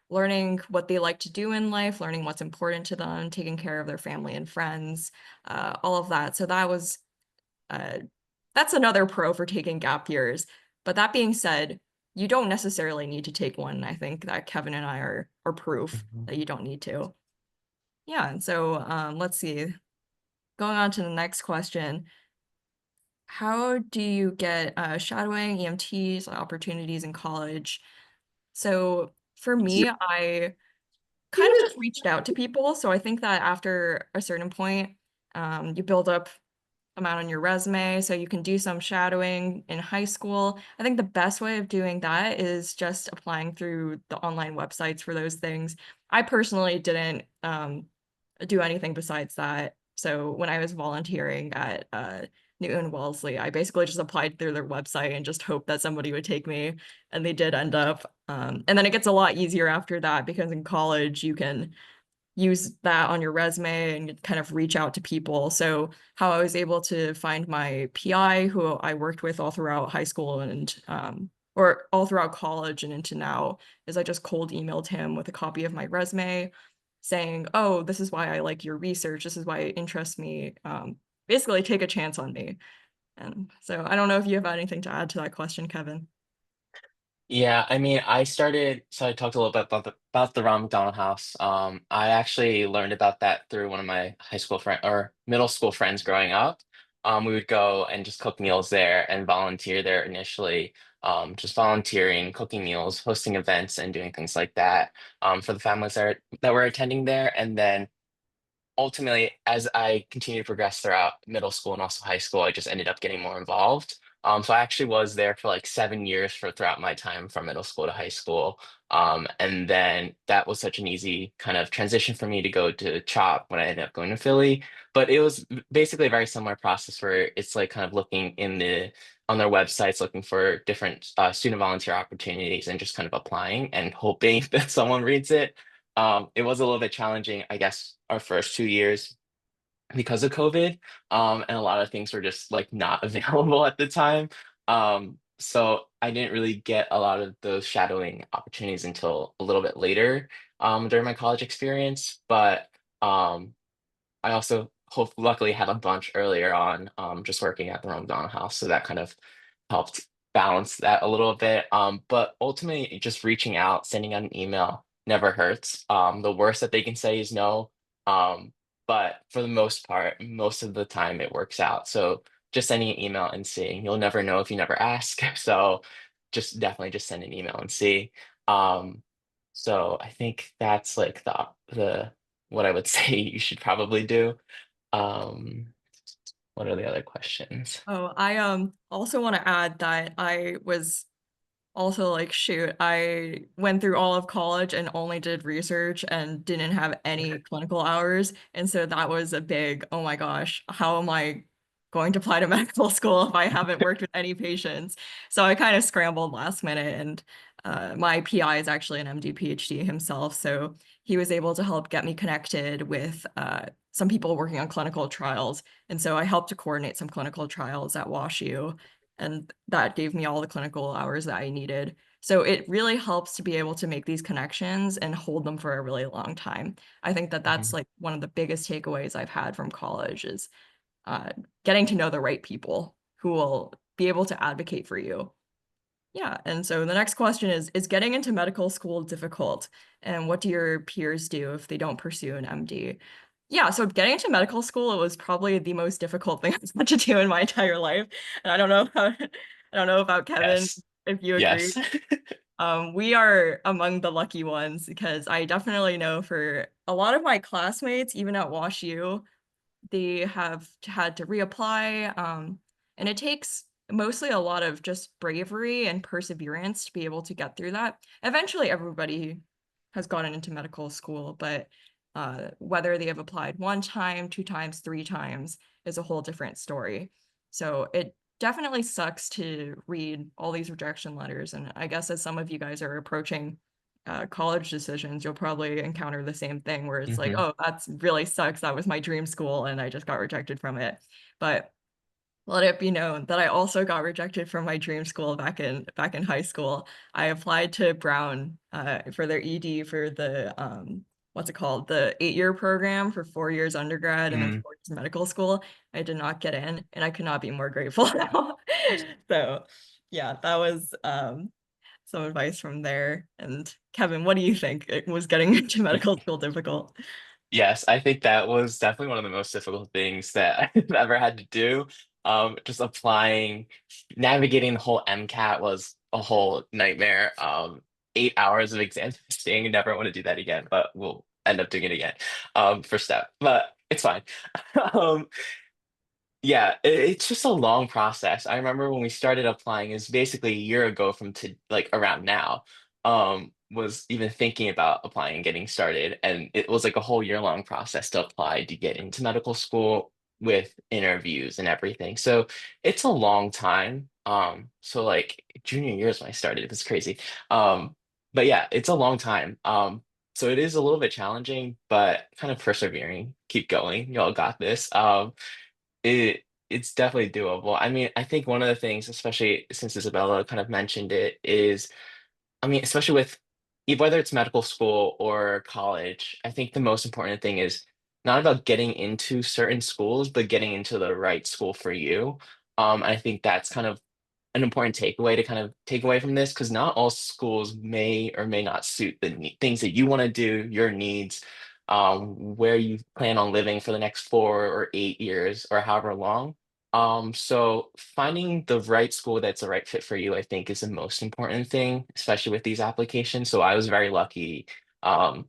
learning what they like to do in life, learning what's important to them, taking care of their family and friends, all of that. So uh, that's another pro for taking gap years. But that being said, you don't necessarily need to take one. I think that Kevin and I are proof Hmm. that you don't need to. Yeah, and so let's see. Going on to the next question. How do you get shadowing, EMTs, opportunities in college? So for me, I kind of just reached out to people. So I think that after a certain point, you build up amount on your resume so you can do some shadowing in high school. I think the best way of doing that is just applying through the online websites for those things. I personally didn't do anything besides that. So when I was volunteering at Newton Wellesley, I basically just applied through their website and just hoped that somebody would take me, and they did end up. And then it gets a lot easier after that because in college you can use that on your resume and kind of reach out to people. So how I was able to find my PI, who I worked with all throughout high school and or all throughout college and into now, is I just cold emailed him with a copy of my resume saying, oh, this is why I like your research. This is why it interests me. Basically take a chance on me. And so I don't know if you have anything to add to that question, Kevin. Yeah, I mean, so I talked a little bit about the Ron McDonald House. I actually learned about that through one of my high school friend or middle school friends growing up. We would go and just cook meals there and volunteer there initially. Just volunteering, cooking meals, hosting events, and doing things like that, for the families that were attending there. And then ultimately, as I continued to progress throughout middle school and also high school, I just ended up getting more involved. So I actually was there for like 7 years for throughout my time from middle school to high school. And then that was such an easy kind of transition for me to go to CHOP when I ended up going to Philly. But it was basically a very similar process where it's like kind of looking on their websites, looking for different student volunteer opportunities and just kind of applying and hoping that someone reads it. It was a little bit challenging, I guess, our first 2 years because of COVID. And a lot of things were just like not available at the time. So I didn't really get a lot of those shadowing opportunities until a little bit later during my college experience. But I also luckily had a bunch earlier on, just working at the Ramadan house. So that kind of helped balance that a little bit. But ultimately, just reaching out, sending out an email never hurts. The worst that they can say is no. Um, but for the most part, most of the time it works out. So just sending an email and seeing, you'll never know if you never ask. So just definitely just send an email and see. Um, so I think that's like the what I would say you should probably do. Um, what are the other questions? Oh, I also want to add that I was also like, shoot, I went through all of college and only did research and didn't have any clinical hours. And so that was a big, oh my gosh, how am I going to apply to medical school if I haven't worked with any patients? So I kind of scrambled last minute, and my PI is actually an MD PhD himself. So he was able to help get me connected with some people working on clinical trials. And so I helped to coordinate some clinical trials at WashU, and that gave me all the clinical hours that I needed. So it really helps to be able to make these connections and hold them for a really long time. I think that that's Mhm, like one of the biggest takeaways I've had from college is uh, getting to know the right people who will be able to advocate for you. Yeah, and so the next question is getting into medical school difficult? And what do your peers do if they don't pursue an MD? Yeah, so getting into medical school, it was probably the most difficult thing I've had to do in my entire life. And I don't know how, I don't know about Kevin, yes. if you agree. Yes. We are among the lucky ones because I definitely know for a lot of my classmates, even at WashU, they have had to reapply. And it takes mostly a lot of just bravery and perseverance to be able to get through that. Eventually, everybody has gotten into medical school, but whether they have applied one time, two times, three times is a whole different story. So it definitely sucks to read all these rejection letters. And I guess as some of you guys are approaching college decisions, you'll probably encounter the same thing where it's like, Hmm. oh, that's really sucks. That was my dream school and I just got rejected from it. But let it be known that I also got rejected from my dream school back in high school. I applied to Brown for their ED for the what's it called? The 8-year program for 4 years undergrad and then Mm. 4 years medical school. I did not get in, and I could not be more grateful now. So yeah, that was some advice from there. And Kevin, what do you think? It was getting into medical school difficult? Yes, I think that was definitely one of the most difficult things that I've ever had to do. Just applying, navigating the whole MCAT was a whole nightmare. 8 hours of exam testing, never want to do that again, but we'll end up doing it again, for step, but it's fine. Um, Yeah, it's just a long process. I remember when we started applying, is basically a year ago from to like around now, was even thinking about applying and getting started. And it was like a whole year long process to apply to get into medical school with interviews and everything. So it's a long time. So like junior years when I started, it was crazy. But yeah, it's a long time. So it is a little bit challenging, but kind of persevering, keep going. Y'all got this. It's definitely doable. I mean, I think one of the things, especially since Isabella kind of mentioned it, is I mean, especially with whether it's medical school or college, I think the most important thing is not about getting into certain schools, but getting into the right school for you. I think that's kind of an important takeaway to kind of take away from this because not all schools may or may not suit the things that you want to do, your needs, where you plan on living for the next 4 or 8 years or however long. So finding the right school that's the right fit for you, I think, is the most important thing, especially with these applications. So I was um,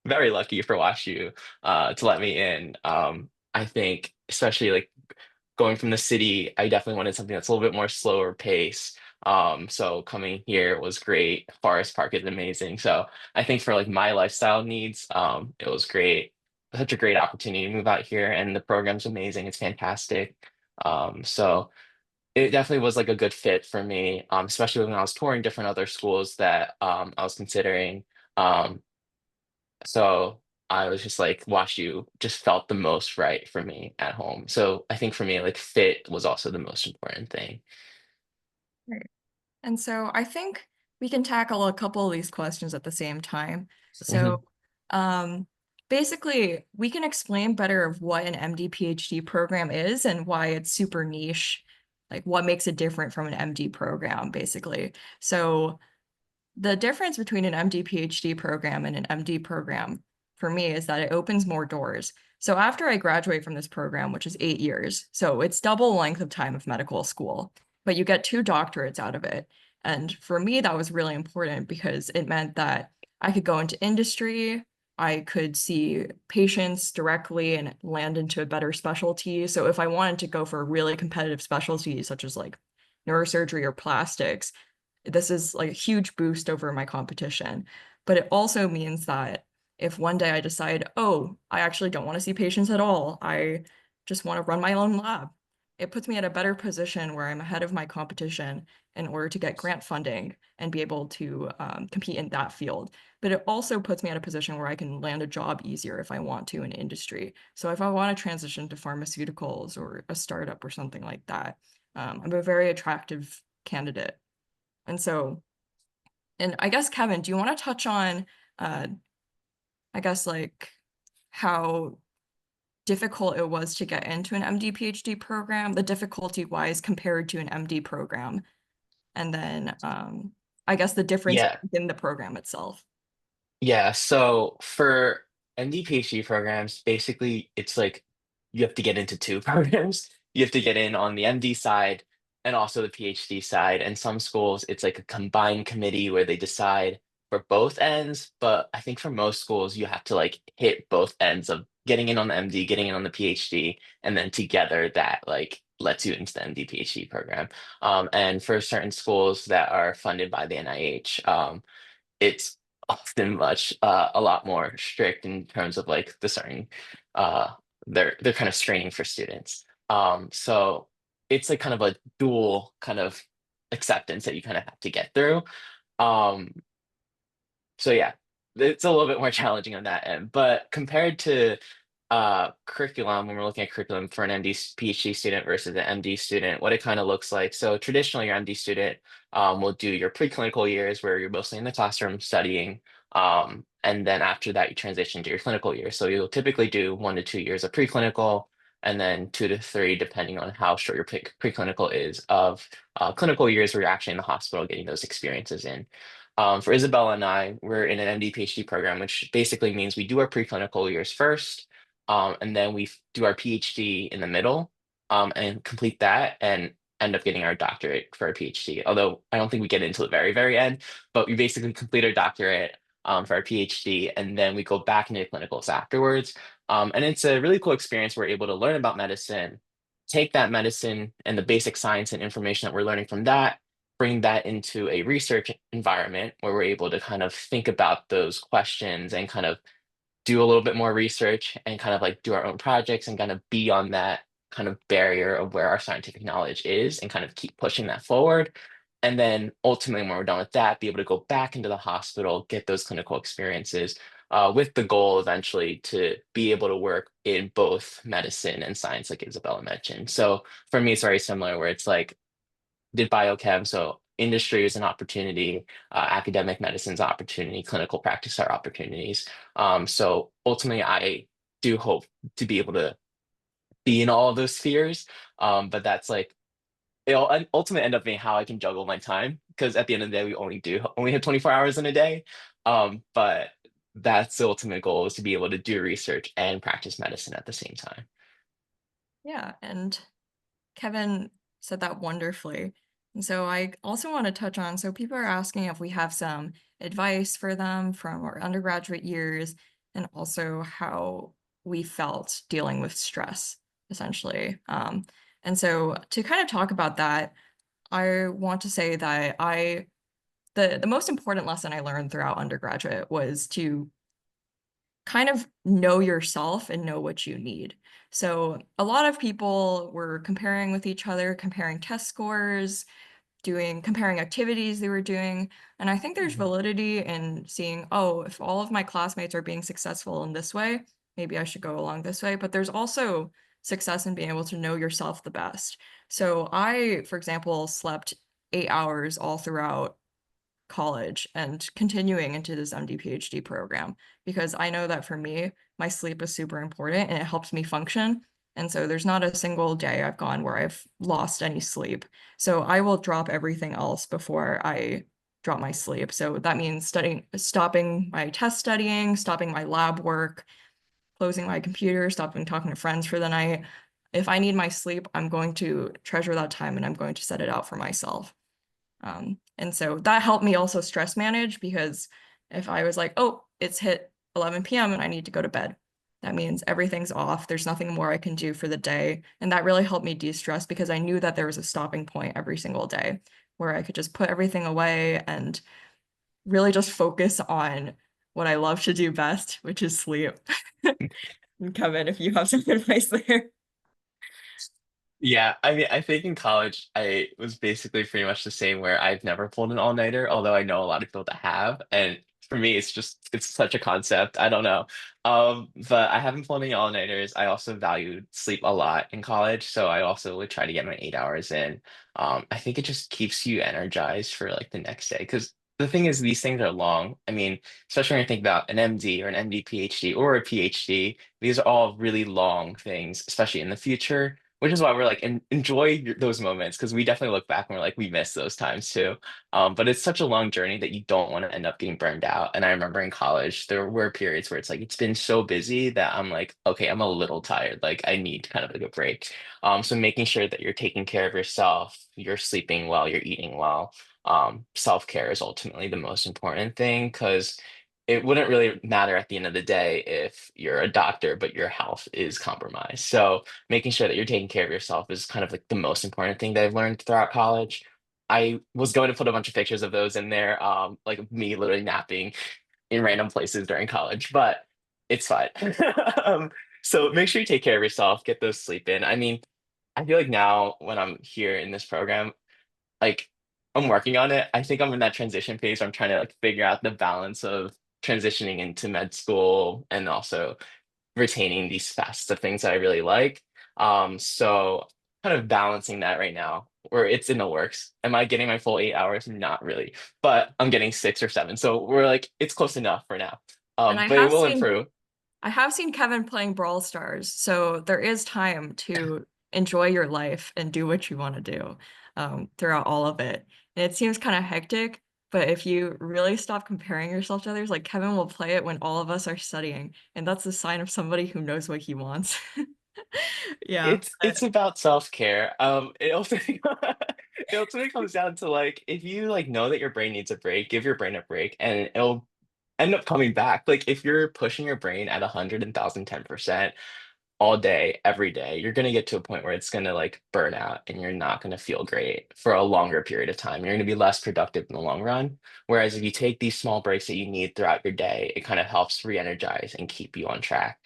very lucky for WashU to let me in. I think, especially like going from the city, I definitely wanted something that's a little bit more slower pace. So coming here was great. Forest Park is amazing. So I think for like my lifestyle needs, it was great. Such a great opportunity to move out here, and the program's amazing. It's fantastic. So it definitely was like a good fit for me, especially when I was touring different other schools that I was considering. Um, so I was just like, WashU just felt the most right for me at home. So I think for me, like fit was also the most important thing. Right. And so I think we can tackle a couple of these questions at the same time. So Mhm. basically, we can explain better of what an MD PhD program is and why it's super niche, like what makes it different from an MD program, basically. So the difference between an MD PhD program and an MD program for me is that it opens more doors. So after I graduate from this program, which is 8 years, so it's double length of time of medical school, but you get 2 doctorates out of it. And for me, that was really important because it meant that I could go into industry, I could see patients directly and land into a better specialty. So if I wanted to go for a really competitive specialty, such as like neurosurgery or plastics, this is like a huge boost over my competition. But it also means that if one day I decide, oh, I actually don't want to see patients at all, I just want to run my own lab, it puts me at a better position where I'm ahead of my competition in order to get grant funding and be able to compete in that field. But it also puts me at a position where I can land a job easier if I want to in industry. So if I want to transition to pharmaceuticals or a startup or something like that, I'm a very attractive candidate. And so, and I guess, Kevin, do you want to touch on, uh, I guess, like how difficult it was to get into an MD PhD program, the difficulty wise compared to an MD program, and then I guess the difference Yeah. in the program itself. Yeah, so for ND PhD programs, basically it's like you have to get into two programs. You have to get in on the MD side and also the PhD side. And some schools, it's like a combined committee where they decide for both ends. But I think for most schools, you have to like hit both ends of getting in on the MD, getting in on the PhD, and then together that like lets you into the MD PhD program. And for certain schools that are funded by the NIH, it's often much a lot more strict in terms of like the certain uh they're kind of straining for students. So it's like kind of a dual kind of acceptance that you kind of have to get through. Um so yeah, it's a little bit more challenging on that end. But compared to curriculum, when we're looking at curriculum for an MD PhD student versus an MD student, what it kind of looks like. So traditionally, your MD student will do your preclinical years where you're mostly in the classroom studying. And then after that, you transition to your clinical years. So you'll typically do 1 to 2 years of preclinical, and then 2 to 3, depending on how short your preclinical is, of clinical years where you're actually in the hospital getting those experiences in. For Isabella and I, we're in an MD PhD program, which basically means we do our preclinical years first, and then we do our PhD in the middle, and complete that and end up getting our doctorate for our PhD. Although I don't think we get into the very, very end, but we basically complete our doctorate for our PhD, and then we go back into clinicals afterwards. And it's a really cool experience. We're able to learn about medicine, take that medicine and the basic science and information that we're learning from that, bring that into a research environment where we're able to kind of think about those questions and kind of do a little bit more research and kind of like do our own projects and kind of be on that kind of barrier of where our scientific knowledge is and kind of keep pushing that forward. And then ultimately, when we're done with that, be able to go back into the hospital, get those clinical experiences, with the goal eventually to be able to work in both medicine and science, like Isabella mentioned. So for me, it's very similar where it's like, did biochem, so industry is an opportunity, academic medicine's an opportunity, clinical practice are opportunities. So ultimately, I do hope to be able to be in all of those spheres. But that's like it'll ultimately end up being how I can juggle my time because at the end of the day, we only have 24 hours in a day. But that's the ultimate goal is to be able to do research and practice medicine at the same time. Yeah, and Kevin said that wonderfully. And so I also want to touch on, so people are asking if we have some advice for them from our undergraduate years and also how we felt dealing with stress, essentially. And so to kind of talk about that, I want to say that the most important lesson I learned throughout undergraduate was to kind of know yourself and know what you need. So a lot of people were comparing with each other, comparing test scores, comparing activities they were doing. And I think there's validity in seeing, oh, if all of my classmates are being successful in this way, maybe I should go along this way. But there's also success in being able to know yourself the best. So I, for example, slept 8 hours all throughout college and continuing into this MD PhD program, because I know that for me, my sleep is super important and it helps me function. And so there's not a single day I've gone where I've lost any sleep. So I will drop everything else before I drop my sleep. So that means stopping my test studying, stopping my lab work, closing my computer, stopping talking to friends for the night. If I need my sleep, I'm going to treasure that time and I'm going to set it out for myself. And so that helped me also stress manage, because if I was like, oh, it's hit 11 p.m. and I need to go to bed, that means everything's off. There's nothing more I can do for the day. And that really helped me de-stress, because I knew that there was a stopping point every single day where I could just put everything away and really just focus on what I love to do best, which is sleep. And Kevin, if you have some advice there. Yeah, I mean, I think in college I was basically pretty much the same where I've never pulled an all-nighter, although I know a lot of people that have. And for me, it's such a concept. I don't know. But I haven't pulled any all-nighters. I also valued sleep a lot in college, so I also would try to get my 8 hours in. I think it just keeps you energized for like the next day. Because the thing is, these things are long. I mean, especially when you think about an MD or an MD PhD or a PhD, these are all really long things, especially in the future, which is why we're like enjoy those moments, because we definitely look back and we're like we miss those times too. But it's such a long journey that you don't want to end up getting burned out. And I remember in college there were periods where it's like it's been so busy that I'm like, okay, I'm a little tired, like I need kind of like a break. So making sure that you're taking care of yourself, you're sleeping well, you're eating well. Self-care is ultimately the most important thing, because it wouldn't really matter at the end of the day if you're a doctor but your health is compromised. So making sure that you're taking care of yourself is kind of like the most important thing that I've learned throughout college. I was going to put a bunch of pictures of those in there, like of me literally napping in random places during college, but it's fine. um, so make sure you take care of yourself, get those sleep in. I mean, I feel like now when I'm here in this program, like I'm working on it. I think I'm in that transition phase where I'm trying to like figure out the balance of transitioning into med school and also retaining these facets of things that I really like. So kind of balancing that right now, or it's in the works. Am I getting my full 8 hours? Not really, but I'm getting 6 or 7. So we're like, it's close enough for now. And But it will improve. I have seen Kevin playing Brawl Stars, so there is time to enjoy your life and do what you want to do throughout all of it. And it seems kind of hectic, but if you really stop comparing yourself to others, like Kevin will play it when all of us are studying, and that's a sign of somebody who knows what he wants. Yeah. It's about self-care. It ultimately it ultimately comes down to like if you like know that your brain needs a break, give your brain a break, and it'll end up coming back. Like if you're pushing your brain at 100,010% all day, every day, you're gonna get to a point where it's gonna like burn out and you're not gonna feel great for a longer period of time. You're gonna be less productive in the long run. Whereas if you take these small breaks that you need throughout your day, it kind of helps re-energize and keep you on track.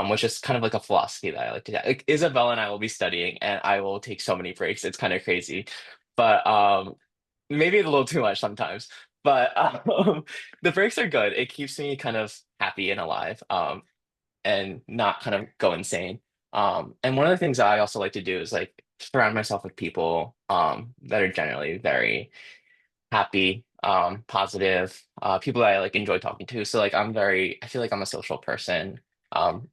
Which is kind of like a philosophy that I like to do. Like Isabella and I will be studying and I will take so many breaks. It's kind of crazy. But maybe a little too much sometimes. But the breaks are good. It keeps me kind of happy and alive. And not kind of go insane. And one of the things that I also like to do is like surround myself with people that are generally very happy, positive, people that I like enjoy talking to. So like I feel like I'm a social person. Um,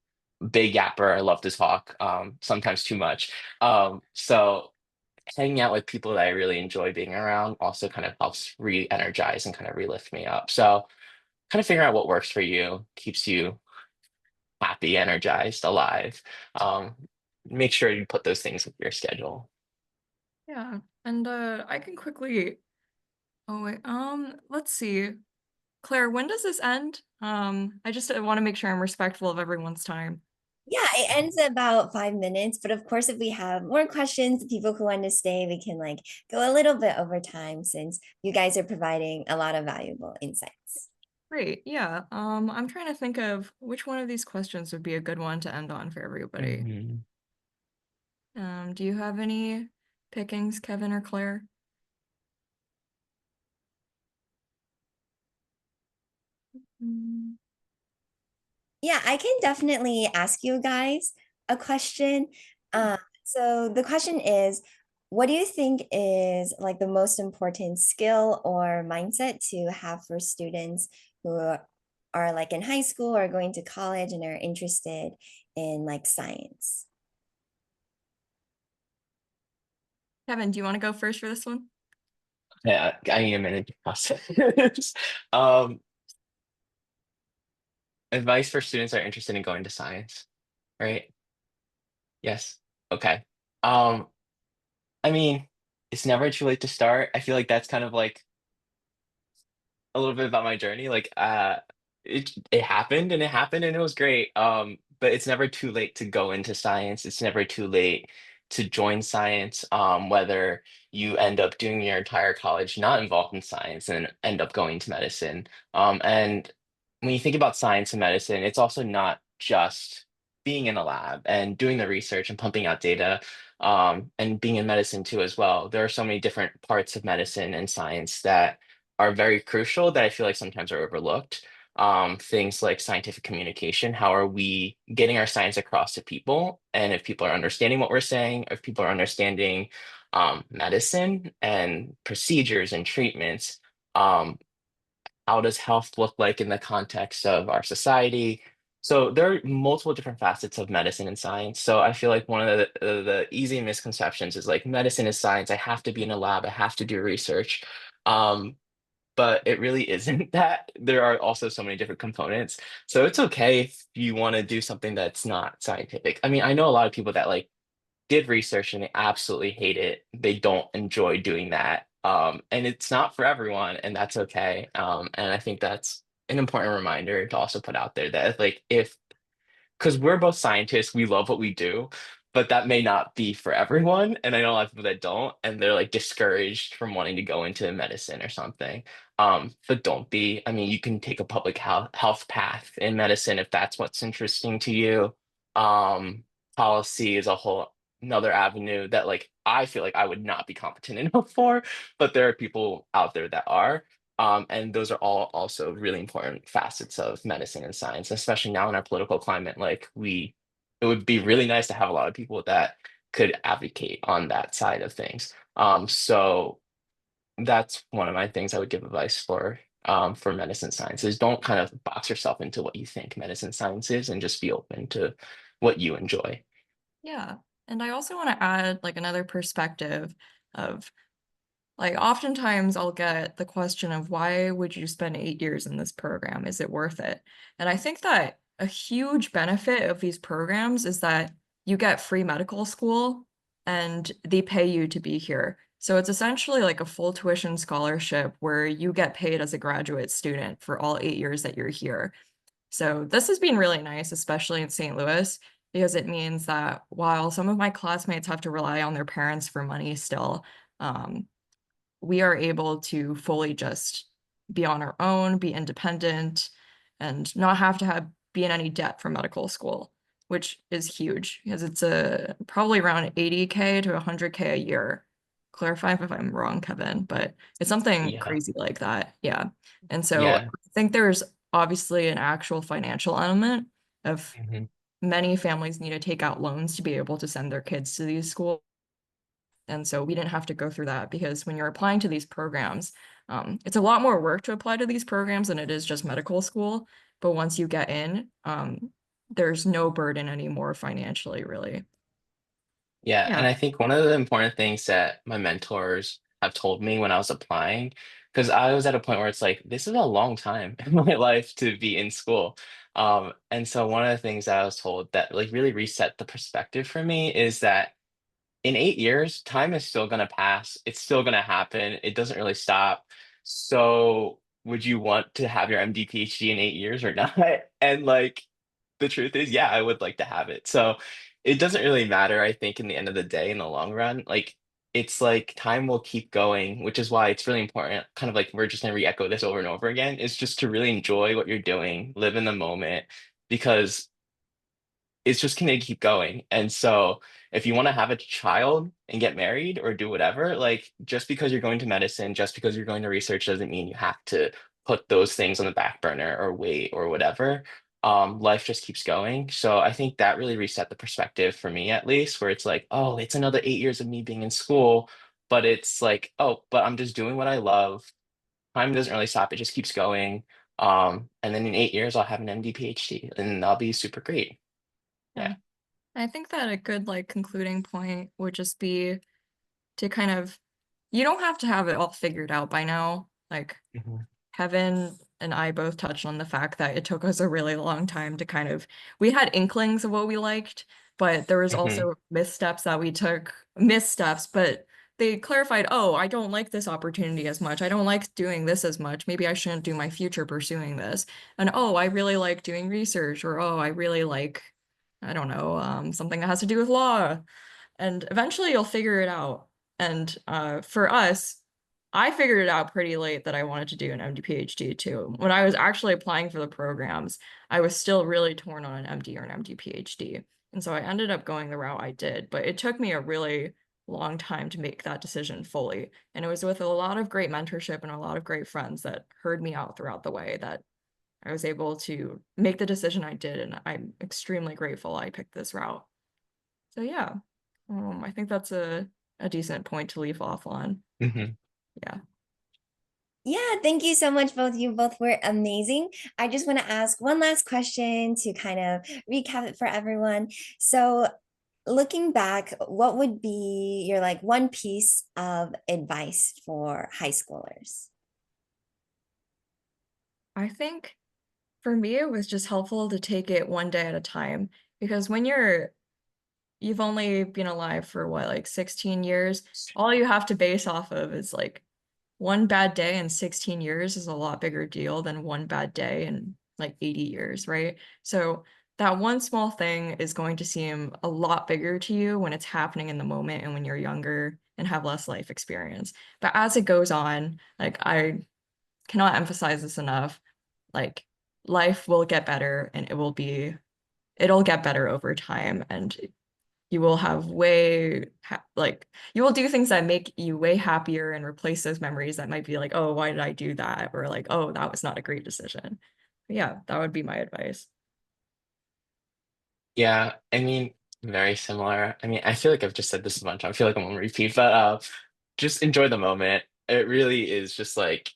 Big yapper. I love to talk, sometimes too much. So hanging out with people that I really enjoy being around also kind of helps re-energize and kind of relift me up. So kind of figuring out what works for you, keeps you happy, energized, alive. Um, Make sure you put those things with your schedule. Yeah. And I can quickly oh wait, let's see. Claire, when does this end? I just want to make sure I'm respectful of everyone's time. Yeah, it ends about 5 minutes. But of course, if we have more questions, people who want to stay, we can like go a little bit over time since you guys are providing a lot of valuable insights. Great. Yeah. I'm trying to think of which one of these questions would be a good one to end on for everybody. Mhm. Do you have any pickings, Kevin or Claire? Mm. Yeah, I can definitely ask you guys a question. So the question is, what do you think is like the most important skill or mindset to have for students who are like in high school or going to college and are interested in like science? Kevin, do you want to go first for this one? Yeah, I need a minute to process. Um, Advice for students that are interested in going to science, right? Yes. Okay. Um, I mean, it's never too late to start. I feel like that's kind of like a little bit about my journey. Like, it happened and it happened and it was great. But it's never too late to go into science. It's never too late to join science. Whether you end up doing your entire college not involved in science and end up going to medicine. And when you think about science and medicine, it's also not just being in a lab and doing the research and pumping out data. And being in medicine too as well. There are so many different parts of medicine and science that are very crucial that I feel like sometimes are overlooked. Things like scientific communication. How are we getting our science across to people? And if people are understanding what we're saying, if people are understanding medicine and procedures and treatments, um, how does health look like in the context of our society? So there are multiple different facets of medicine and science. So I feel like one of the easy misconceptions is like medicine is science. I have to be in a lab. I have to do research. Um, but it really isn't that. There are also so many different components. So it's okay if you want to do something that's not scientific. I mean, I know a lot of people that like did research and they absolutely hate it. They don't enjoy doing that. And it's not for everyone, and that's okay. And I think that's an important reminder to also put out there that like if because we're both scientists, we love what we do, but that may not be for everyone. And I know a lot of people that don't, and they're like discouraged from wanting to go into medicine or something. But don't be. I mean, you can take a public health path in medicine if that's what's interesting to you. Um, Policy is a whole another avenue that like I feel like I would not be competent enough for, but there are people out there that are. And those are all also really important facets of medicine and science, especially now in our political climate. It would be really nice to have a lot of people that could advocate on that side of things. So that's one of my things I would give advice for medicine science is don't kind of box yourself into what you think medicine science is and just be open to what you enjoy. Yeah. And I also want to add like another perspective of like oftentimes I'll get the question of why would you spend 8 years in this program? Is it worth it? And I think that a huge benefit of these programs is that you get free medical school and they pay you to be here. So it's essentially like a full tuition scholarship where you get paid as a graduate student for all 8 years that you're here. So this has been really nice, especially in St. Louis, because it means that while some of my classmates have to rely on their parents for money still, um, we are able to fully just be on our own, be independent, and not have to be in any debt for medical school, which is huge because it's probably around 80K to 100K a year. Clarify if I'm wrong, Kevin, but it's something Yeah. crazy like that. Yeah. And so Yeah. I think there's obviously an actual financial element of Mhm. many families need to take out loans to be able to send their kids to these schools. And so we didn't have to go through that because when you're applying to these programs, it's a lot more work to apply to these programs than it is just medical school. But once you get in, there's no burden anymore financially, really. Yeah, Yeah. and I think one of the important things that my mentors have told me when I was applying, because I was at a point where it's like, this is a long time in my life to be in school. And so one of the things that I was told that like really reset the perspective for me is that in 8 years, time is still gonna pass. It's still gonna happen. It doesn't really stop. So would you want to have your MD PhD in 8 years or not? And like the truth is, yeah, I would like to have it. So it doesn't really matter, I think, in the end of the day, in the long run. Like, it's like time will keep going, which is why it's really important. Kind of like we're just going to re-echo this over and over again, is just to really enjoy what you're doing, live in the moment, because it's just going to keep going. And so if you want to have a child and get married or do whatever, like just because you're going to medicine, just because you're going to research doesn't mean you have to put those things on the back burner or wait or whatever. Life just keeps going. So I think that really reset the perspective for me at least, where it's like, oh, it's another 8 years of me being in school, but it's like, oh, but I'm just doing what I love. Time doesn't really stop, it just keeps going. And then in 8 years, I'll have an MD PhD and I'll be super great. Yeah. Yeah. I think that a good like concluding point would just be to kind of, you don't have to have it all figured out by now. Like Mhm. Kevin and I both touched on the fact that it took us a really long time to kind of, we had inklings of what we liked, but there was Mhm. also missteps that we took, missteps, but they clarified, oh, I don't like this opportunity as much. I don't like doing this as much. Maybe I shouldn't do my future pursuing this. And oh, I really like doing research, or oh, I really like, I don't know, something that has to do with law. And eventually you'll figure it out. And for us, I figured it out pretty late that I wanted to do an MD PhD too. When I was actually applying for the programs, I was still really torn on an MD or an MD PhD. And so I ended up going the route I did, but it took me a really long time to make that decision fully. And it was with a lot of great mentorship and a lot of great friends that heard me out throughout the way that I was able to make the decision I did. And I'm extremely grateful I picked this route. So yeah, I think that's a decent point to leave off on. Mhm. Yeah. Yeah, thank you so much, both. You both were amazing. I just want to ask one last question to kind of recap it for everyone. So, looking back, what would be your like one piece of advice for high schoolers? I think for me, it was just helpful to take it one day at a time because when you've only been alive for what, like 16 years, all you have to base off of is like one bad day in 16 years is a lot bigger deal than one bad day in like 80 years, right? So that one small thing is going to seem a lot bigger to you when it's happening in the moment and when you're younger and have less life experience. But as it goes on, like I cannot emphasize this enough, like life will get better and it'll get better over time and you will have like you will do things that make you way happier and replace those memories that might be like, oh, why did I do that? Or like, oh, that was not a great decision. But yeah, that would be my advice. Yeah, I mean, very similar. I mean, I feel like I've just said this a bunch. I feel like I'm on repeat, but just enjoy the moment. It really is just like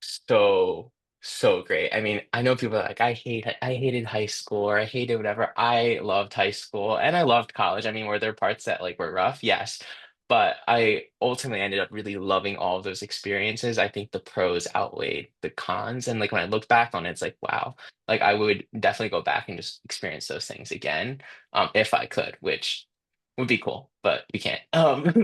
so, so great. I mean, I know people are like, I hated high school or I hated whatever. I loved high school and I loved college. I mean, were there parts that like were rough? Yes. But I ultimately ended up really loving all of those experiences. I think the pros outweighed the cons. And like when I look back on it, it's like, wow, like I would definitely go back and just experience those things again, if I could, which would be cool, but we can't.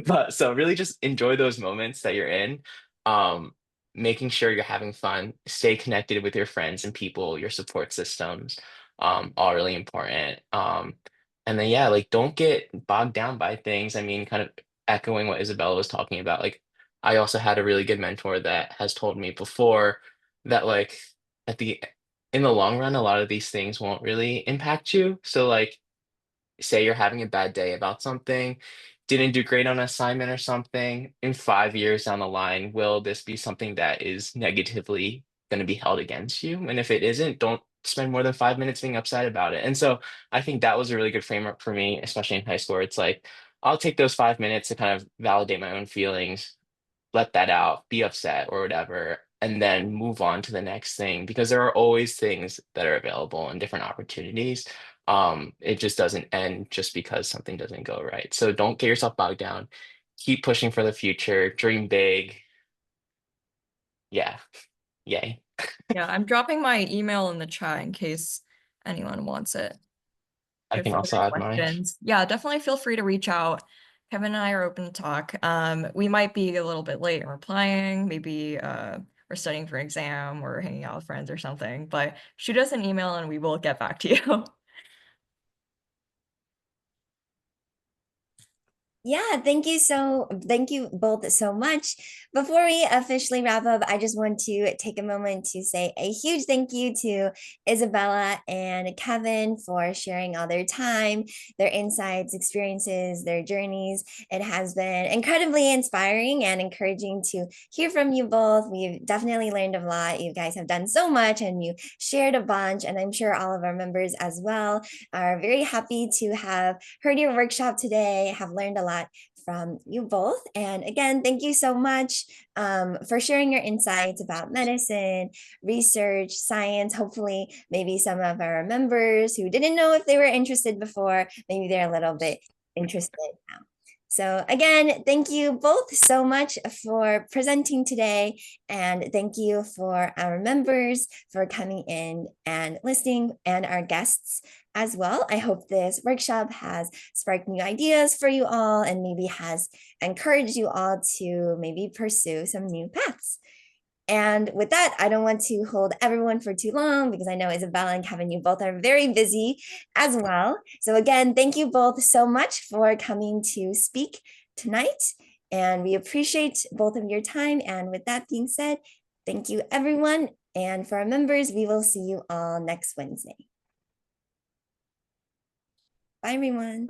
But so really just enjoy those moments that you're in. Um, Making sure you're having fun, stay connected with your friends and people, your support systems, all really important. And then yeah, like don't get bogged down by things. I mean, kind of echoing what Isabella was talking about, like I also had a really good mentor that has told me before that like at the in the long run, a lot of these things won't really impact you. So like say you're having a bad day about something, didn't do great on an assignment or something, in 5 years down the line, will this be something that is negatively going to be held against you? And if it isn't, don't spend more than 5 minutes being upset about it. And so I think that was a really good framework for me, especially in high school, where it's like, I'll take those 5 minutes to kind of validate my own feelings, let that out, be upset or whatever, and then move on to the next thing because there are always things that are available and different opportunities. It just doesn't end just because something doesn't go right. So don't get yourself bogged down. Keep pushing for the future, dream big. Yeah, yay. Yeah, I'm dropping my email in the chat in case anyone wants it. I If can you have also any add mine. questions, yeah, definitely feel free to reach out. Kevin and I are open to talk. We might be a little bit late in replying. Maybe we're studying for an exam or hanging out with friends or something. But shoot us an email and we will get back to you. Yeah, thank you both so much. Before we officially wrap up, I just want to take a moment to say a huge thank you to Isabella and Kevin for sharing all their time, their insights, experiences, their journeys. It has been incredibly inspiring and encouraging to hear from you both. We've definitely learned a lot. You guys have done so much and you shared a bunch, and I'm sure all of our members as well are very happy to have heard your workshop today, have learned a lot from you both. And again, thank you so much for sharing your insights about medicine, research, science. Hopefully, maybe some of our members who didn't know if they were interested before, maybe they're a little bit interested now. So again, thank you both so much for presenting today. And thank you for our members for coming in and listening, and our guests as well. I hope this workshop has sparked new ideas for you all and maybe has encouraged you all to maybe pursue some new paths. And with that, I don't want to hold everyone for too long because I know Isabella and Kevin, you both are very busy as well. So again, thank you both so much for coming to speak tonight. And we appreciate both of your time. And with that being said, thank you everyone. And for our members, we will see you all next Wednesday. Bye everyone.